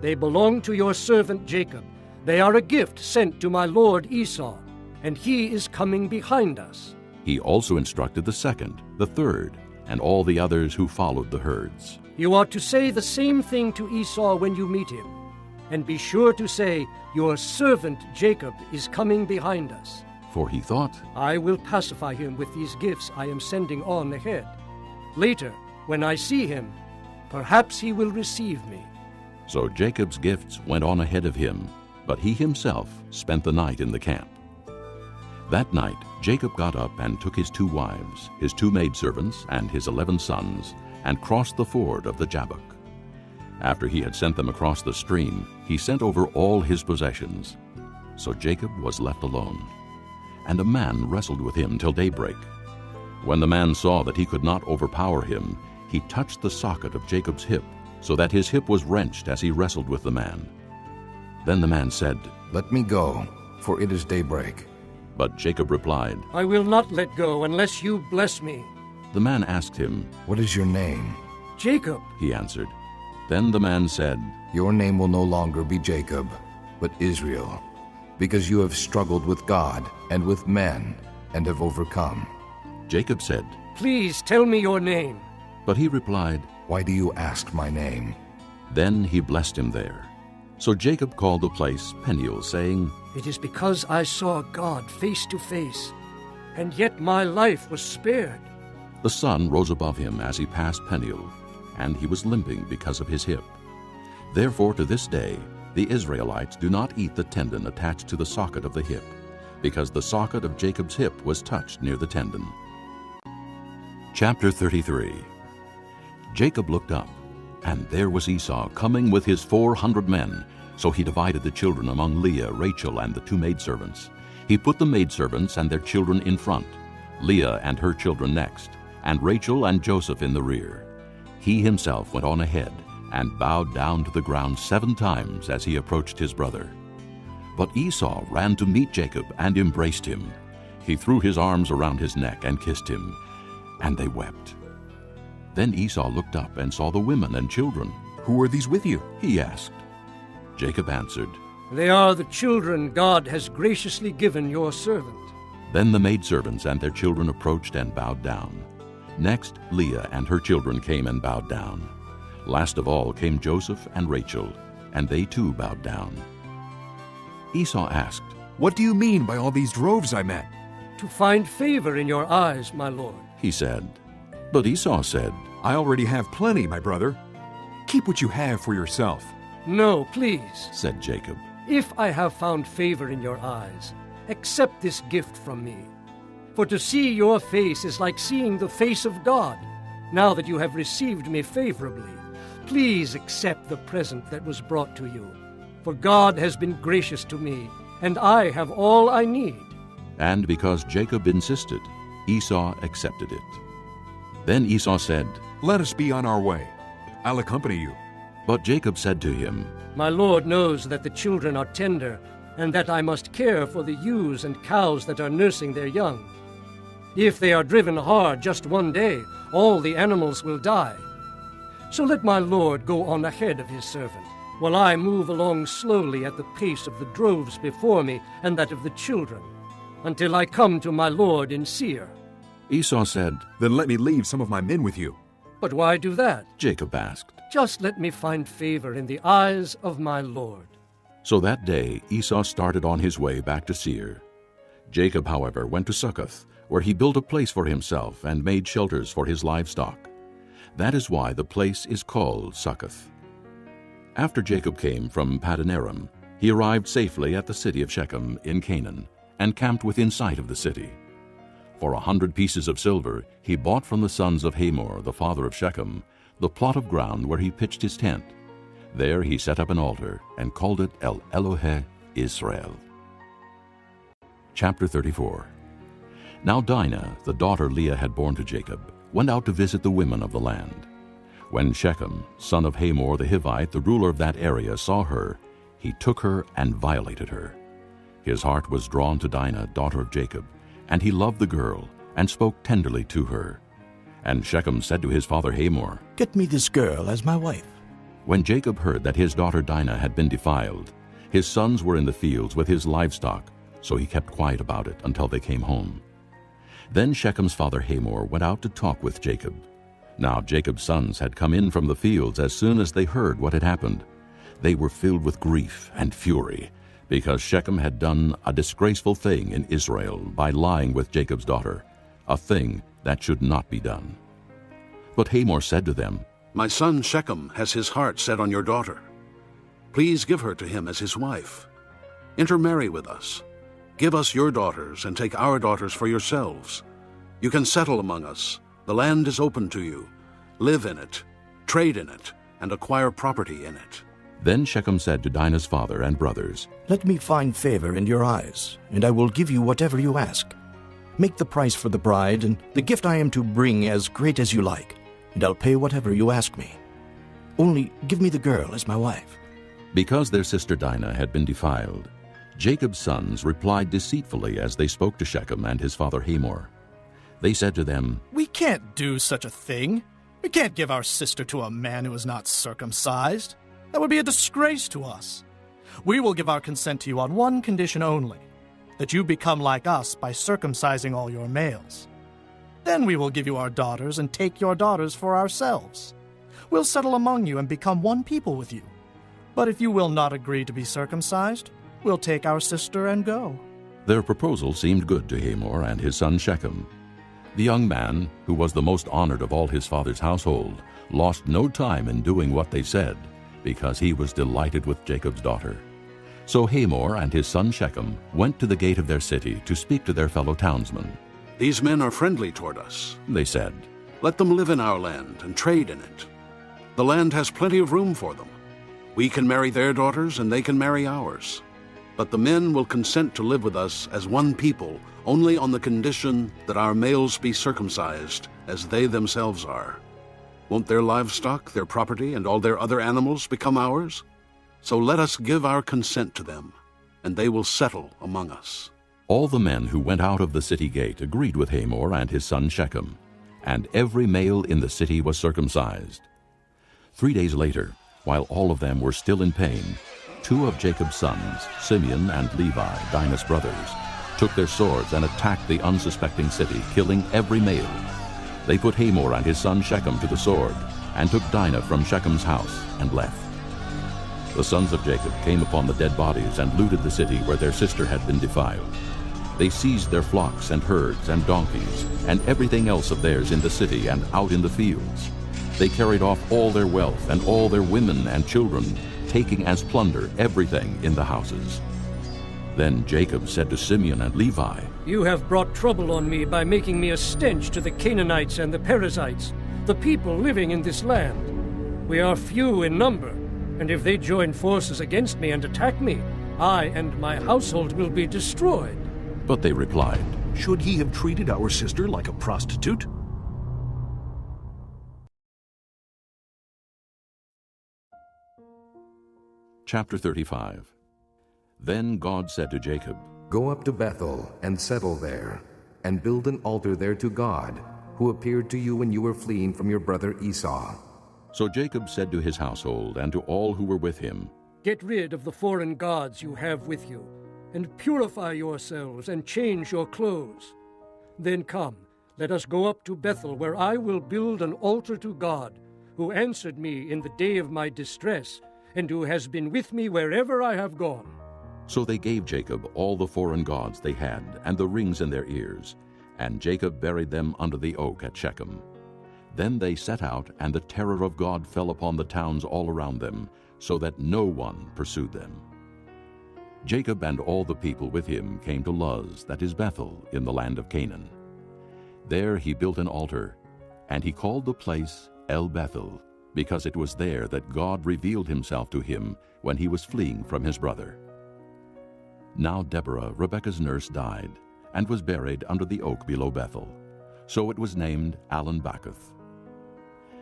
'They belong to your servant Jacob. They are a gift sent to my lord Esau, and he is coming behind us.'" He also instructed the second, the third, and all the others who followed the herds. "You are to say the same thing to Esau when you meet him, and be sure to say, 'Your servant Jacob is coming behind us.'" For he thought, "I will pacify him with these gifts I am sending on ahead. Later, when I see him, perhaps he will receive me." So Jacob's gifts went on ahead of him, but he himself spent the night in the camp. That night Jacob got up and took his 2 wives, his 2 maidservants, and his 11 sons, and crossed the ford of the Jabbok. After he had sent them across the stream, he sent over all his possessions. So Jacob was left alone, and a man wrestled with him till daybreak. When the man saw that he could not overpower him, he touched the socket of Jacob's hip, so that his hip was wrenched as he wrestled with the man. Then the man said, "Let me go, for it is daybreak." But Jacob replied, "I will not let go unless you bless me." The man asked him, "What is your name?" "Jacob," he answered. Then the man said, "Your name will no longer be Jacob, but Israel, because you have struggled with God and with men and have overcome." Jacob said, "Please tell me your name." But he replied, "Why do you ask my name?" Then he blessed him there. So Jacob called the place Peniel, saying, "It is because I saw God face to face, and yet my life was spared." The sun rose above him as he passed Peniel, and he was limping because of his hip. Therefore to this day the Israelites do not eat the tendon attached to the socket of the hip, because the socket of Jacob's hip was touched near the tendon. Chapter 33. Jacob looked up, and there was Esau coming with his 400 men. So he divided the children among Leah, Rachel, and the 2 maidservants. He put the maidservants and their children in front, Leah and her children next, and Rachel and Joseph in the rear. He himself went on ahead and bowed down to the ground 7 times as he approached his brother. But Esau ran to meet Jacob and embraced him. He threw his arms around his neck and kissed him, and they wept. Then Esau looked up and saw the women and children. "Who are these with you?" he asked. Jacob answered, "They are the children God has graciously given your servant." Then the maidservants and their children approached and bowed down. Next, Leah and her children came and bowed down. Last of all came Joseph and Rachel, and they too bowed down. Esau asked, "What do you mean by all these droves I met?" "To find favor in your eyes, my lord," he said. But Esau said, "I already have plenty, my brother. Keep what you have for yourself." "No, please," said Jacob. "If I have found favor in your eyes, accept this gift from me. For to see your face is like seeing the face of God. Now that you have received me favorably, please accept the present that was brought to you. For God has been gracious to me, and I have all I need." And because Jacob insisted, Esau accepted it. Then Esau said, "Let us be on our way. I'll accompany you." But Jacob said to him, "My lord knows that the children are tender, and that I must care for the ewes and cows that are nursing their young. If they are driven hard just one day, all the animals will die. So let my lord go on ahead of his servant, while I move along slowly at the pace of the droves before me and that of the children, until I come to my lord in Seir." Esau said, "Then let me leave some of my men with you." "But why do that?" Jacob asked. "Just let me find favor in the eyes of my lord." So that day Esau started on his way back to Seir. Jacob, however, went to Succoth, where he built a place for himself and made shelters for his livestock. That is why the place is called Succoth. After Jacob came from Paddan Aram, he arrived safely at the city of Shechem in Canaan and camped within sight of the city. For 100 pieces of silver he bought from the sons of Hamor, the father of Shechem, the plot of ground where he pitched his tent. There he set up an altar and called it El Elohe Israel. Chapter 34. Now Dinah, the daughter Leah had borne to Jacob, went out to visit the women of the land. When Shechem, son of Hamor the Hivite, the ruler of that area, saw her, he took her and violated her. His heart was drawn to Dinah, daughter of Jacob, and he loved the girl and spoke tenderly to her. And Shechem said to his father Hamor, "Get me this girl as my wife." When Jacob heard that his daughter Dinah had been defiled, his sons were in the fields with his livestock, so he kept quiet about it until they came home. Then Shechem's father Hamor went out to talk with Jacob. Now Jacob's sons had come in from the fields as soon as they heard what had happened. They were filled with grief and fury, because Shechem had done a disgraceful thing in Israel by lying with Jacob's daughter, a thing that should not be done. But Hamor said to them, "My son Shechem has his heart set on your daughter. Please give her to him as his wife. Intermarry with us. Give us your daughters and take our daughters for yourselves. You can settle among us. The land is open to you. Live in it, trade in it, and acquire property in it." Then Shechem said to Dinah's father and brothers, "Let me find favor in your eyes, and I will give you whatever you ask. Make the price for the bride and the gift I am to bring as great as you like, and I'll pay whatever you ask me. Only give me the girl as my wife." Because their sister Dinah had been defiled, Jacob's sons replied deceitfully as they spoke to Shechem and his father Hamor. They said to them, "We can't do such a thing. We can't give our sister to a man who is not circumcised. That would be a disgrace to us. We will give our consent to you on one condition only, that you become like us by circumcising all your males. Then we will give you our daughters and take your daughters for ourselves. We'll settle among you and become one people with you. But if you will not agree to be circumcised, we'll take our sister and go." Their proposal seemed good to Hamor and his son Shechem. The young man, who was the most honored of all his father's household, lost no time in doing what they said, because he was delighted with Jacob's daughter. So Hamor and his son Shechem went to the gate of their city to speak to their fellow townsmen. "These men are friendly toward us," they said. "Let them live in our land and trade in it. The land has plenty of room for them. We can marry their daughters and they can marry ours. But the men will consent to live with us as one people only on the condition that our males be circumcised as they themselves are. Won't their livestock, their property, and all their other animals become ours? So let us give our consent to them, and they will settle among us." All the men who went out of the city gate agreed with Hamor and his son Shechem, and every male in the city was circumcised. 3 days later, while all of them were still in pain, 2 of Jacob's sons, Simeon and Levi, Dinah's brothers, took their swords and attacked the unsuspecting city, killing every male. They put Hamor and his son Shechem to the sword, and took Dinah from Shechem's house and left. The sons of Jacob came upon the dead bodies and looted the city where their sister had been defiled. They seized their flocks and herds and donkeys and everything else of theirs in the city and out in the fields. They carried off all their wealth and all their women and children, taking as plunder everything in the houses. Then Jacob said to Simeon and Levi, "You have brought trouble on me by making me a stench to the Canaanites and the Perizzites, the people living in this land. We are few in number, and if they join forces against me and attack me, I and my household will be destroyed." But they replied, "Should he have treated our sister like a prostitute?" Chapter 35. Then God said to Jacob, "Go up to Bethel and settle there, and build an altar there to God, who appeared to you when you were fleeing from your brother Esau." So Jacob said to his household and to all who were with him, "Get rid of the foreign gods you have with you, and purify yourselves and change your clothes. Then come, let us go up to Bethel, where I will build an altar to God, who answered me in the day of my distress, and who has been with me wherever I have gone." So they gave Jacob all the foreign gods they had and the rings in their ears, and Jacob buried them under the oak at Shechem. Then they set out, and the terror of God fell upon the towns all around them, so that no one pursued them. Jacob and all the people with him came to Luz, that is Bethel, in the land of Canaan. There he built an altar, and he called the place El Bethel, because it was there that God revealed himself to him when he was fleeing from his brother. Now Deborah, Rebekah's nurse, died, and was buried under the oak below Bethel. So it was named Allon-Bacuth.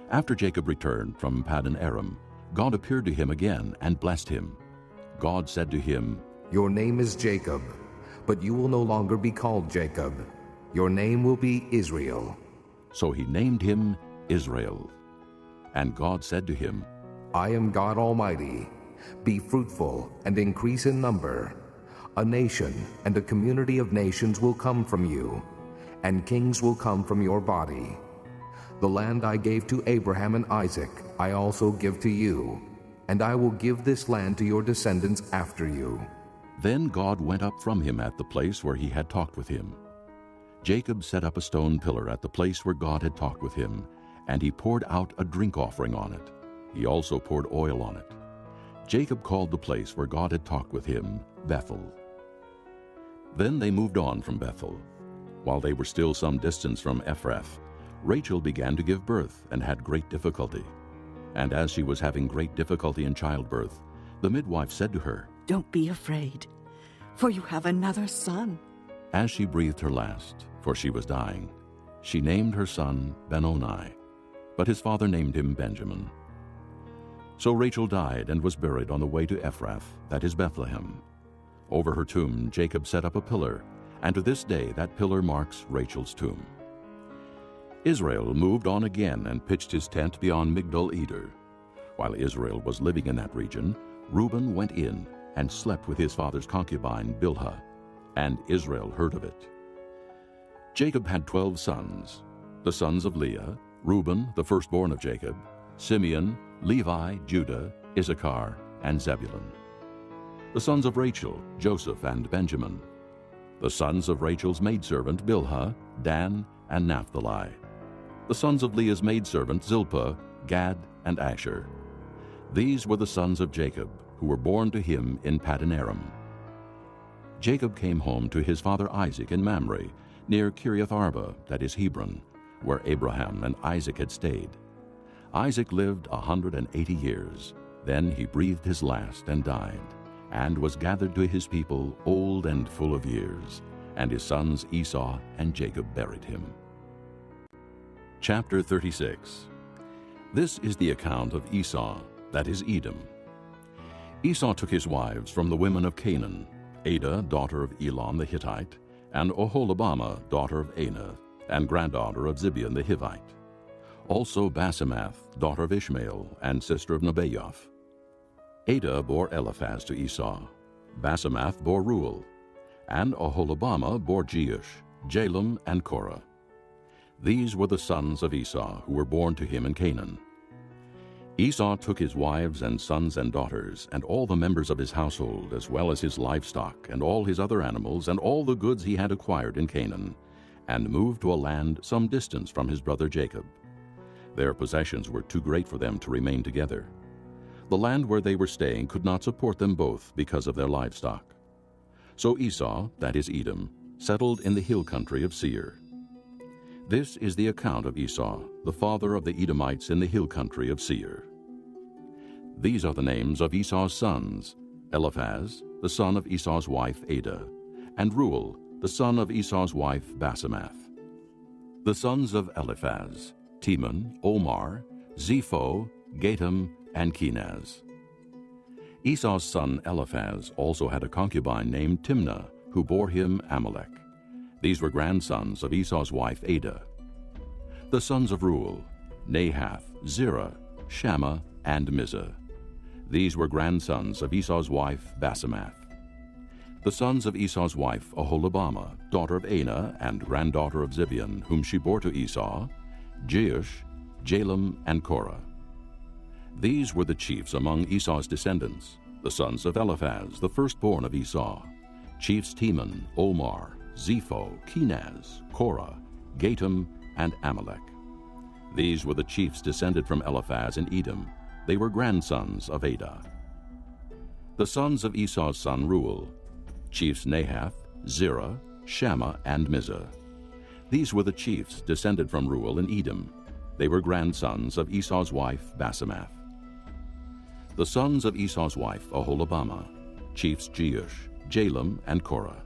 After Jacob returned from Paddan Aram, God appeared to him again and blessed him. God said to him, "Your name is Jacob, but you will no longer be called Jacob. Your name will be Israel." So he named him Israel. And God said to him, "I am God Almighty. Be fruitful and increase in number. A nation and a community of nations will come from you, and kings will come from your body. The land I gave to Abraham and Isaac I also give to you, and I will give this land to your descendants after you." Then God went up from him at the place where he had talked with him. Jacob set up a stone pillar at the place where God had talked with him, and he poured out a drink offering on it. He also poured oil on it. Jacob called the place where God had talked with him Bethel. Then they moved on from Bethel. While they were still some distance from Ephrath, Rachel began to give birth and had great difficulty. And as she was having great difficulty in childbirth, the midwife said to her, "Don't be afraid, for you have another son." As she breathed her last, for she was dying, she named her son Benoni, but his father named him Benjamin. So Rachel died and was buried on the way to Ephrath, that is Bethlehem. Over her tomb Jacob set up a pillar, and to this day that pillar marks Rachel's tomb. Israel moved on again and pitched his tent beyond Migdal-Eder. While Israel was living in that region, Reuben went in and slept with his father's concubine Bilhah, and Israel heard of it. Jacob had 12 sons, the sons of Leah, Reuben, the firstborn of Jacob, Simeon, Levi, Judah, Issachar, and Zebulun. The sons of Rachel, Joseph and Benjamin. The sons of Rachel's maidservant Bilhah, Dan, and Naphtali. The sons of Leah's maidservant Zilpah, Gad, and Asher. These were the sons of Jacob, who were born to him in Paddan-aram. Jacob came home to his father Isaac in Mamre, near Kiriath-arba, that is Hebron, where Abraham and Isaac had stayed. Isaac lived 180 years. Then he breathed his last and died, and was gathered to his people, old and full of years, and his sons Esau and Jacob buried him. Chapter 36. This is the account of Esau, that is Edom. Esau took his wives from the women of Canaan, Adah, daughter of Elon the Hittite, and Oholibamah, daughter of Anah, and granddaughter of Zibeon the Hivite. Also Basemath, daughter of Ishmael, and sister of Nebaioth. Adah bore Eliphaz to Esau. Basemath bore Reuel, and Oholibamah bore Jeush, Jalem, and Korah. These were the sons of Esau, who were born to him in Canaan. Esau took his wives and sons and daughters, and all the members of his household, as well as his livestock, and all his other animals, and all the goods he had acquired in Canaan, and moved to a land some distance from his brother Jacob. Their possessions were too great for them to remain together. The land where they were staying could not support them both because of their livestock. So Esau, that is Edom, settled in the hill country of Seir. This is the account of Esau, the father of the Edomites in the hill country of Seir. These are the names of Esau's sons: Eliphaz, the son of Esau's wife Adah, and Reuel, the son of Esau's wife Basemath. The sons of Eliphaz: Teman, Omar, Zepho, Gatam, and Kenaz. Esau's son Eliphaz also had a concubine named Timnah, who bore him Amalek. These were grandsons of Esau's wife Adah. The sons of Reuel: Nahath, Zerah, Shammah, and Mizah. These were grandsons of Esau's wife Basemath. The sons of Esau's wife Oholibamah, daughter of Anah, and granddaughter of Zibeon, whom she bore to Esau: Jeush, Jalem, and Korah. These were the chiefs among Esau's descendants, the sons of Eliphaz, the firstborn of Esau: chiefs Teman, Omar, Zepho, Kenaz, Korah, Gatam, and Amalek. These were the chiefs descended from Eliphaz in Edom. They were grandsons of Adah. The sons of Esau's son Reuel: chiefs Nahath, Zerah, Shammah, and Mizah. These were the chiefs descended from Reuel in Edom. They were grandsons of Esau's wife Basemath. The sons of Esau's wife Oholibamah: chiefs Jeush, Jalem, and Korah.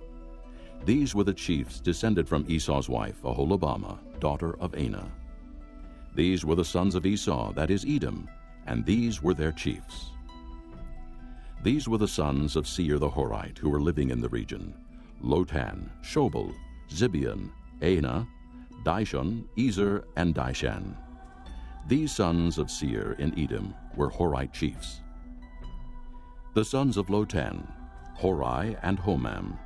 These were the chiefs descended from Esau's wife Oholibamah, daughter of Anah. These were the sons of Esau, that is Edom, and these were their chiefs. These were the sons of Seir the Horite, who were living in the region: Lotan, Shobal, Zibeon, Anah, Dishon, Ezer, and Dishan. These sons of Seir in Edom were Horite chiefs. The sons of Lotan: Horai and Homam.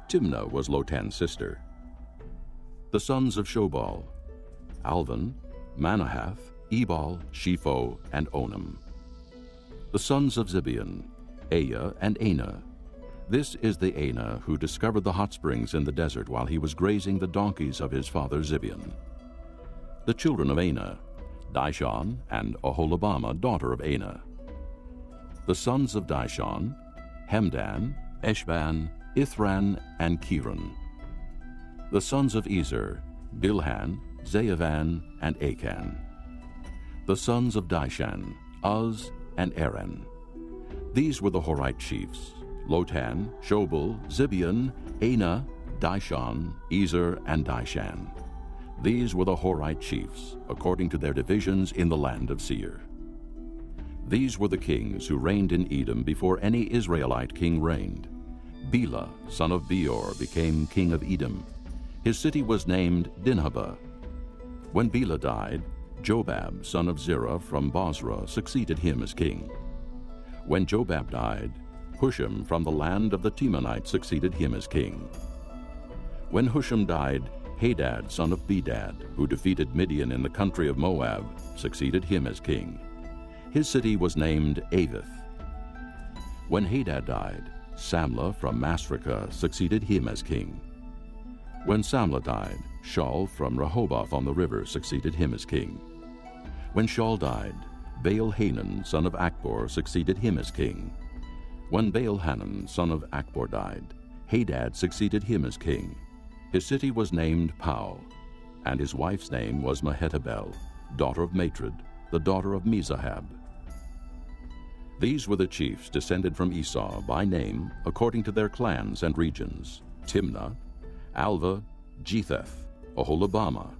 Timnah was Lotan's sister. The sons of Shobal: Alvan, Manahath, Ebal, Shepho, and Onam. The sons of Zibeon: Aya and Anah. This is the Anah who discovered the hot springs in the desert while he was grazing the donkeys of his father Zibeon. The children of Anah: Dishon and Oholibamah, daughter of Anah. The sons of Dishon: Hemdan, Eshban, Ithran, and Kiran. The sons of Ezer: Bilhan, Zaavan, and Achan. The sons of Dishan: Uz and Aran. These were the Horite chiefs: Lotan, Shobal, Zibeon, Anah, Dishon, Ezer, and Dishan. These were the Horite chiefs, according to their divisions in the land of Seir. These were the kings who reigned in Edom before any Israelite king reigned. Bela, son of Beor, became king of Edom. His city was named Dinhabah. When Bela died, Jobab, son of Zerah from Bozrah, succeeded him as king. When Jobab died, Husham from the land of the Temanites succeeded him as king. When Husham died, Hadad, son of Bedad, who defeated Midian in the country of Moab, succeeded him as king. His city was named Avith. When Hadad died, Samlah from Masrekah succeeded him as king. When Samlah died, Shaul from Rehoboth on the river succeeded him as king. When Shaul died, Baal-Hanan, son of Akbor, succeeded him as king. When Baal-Hanan, son of Akbor, died, Hadad succeeded him as king. His city was named Pau, and his wife's name was Mehetabel, daughter of Matred, the daughter of Mezahab. These were the chiefs descended from Esau by name, according to their clans and regions: Timnah, Alva, Jetheth, Oholibamah,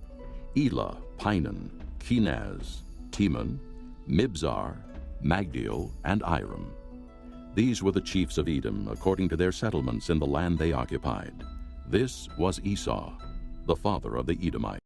Elah, Pinan, Kenaz, Teman, Mibzar, Magdiel, and Iram. These were the chiefs of Edom, according to their settlements in the land they occupied. This was Esau, the father of the Edomites.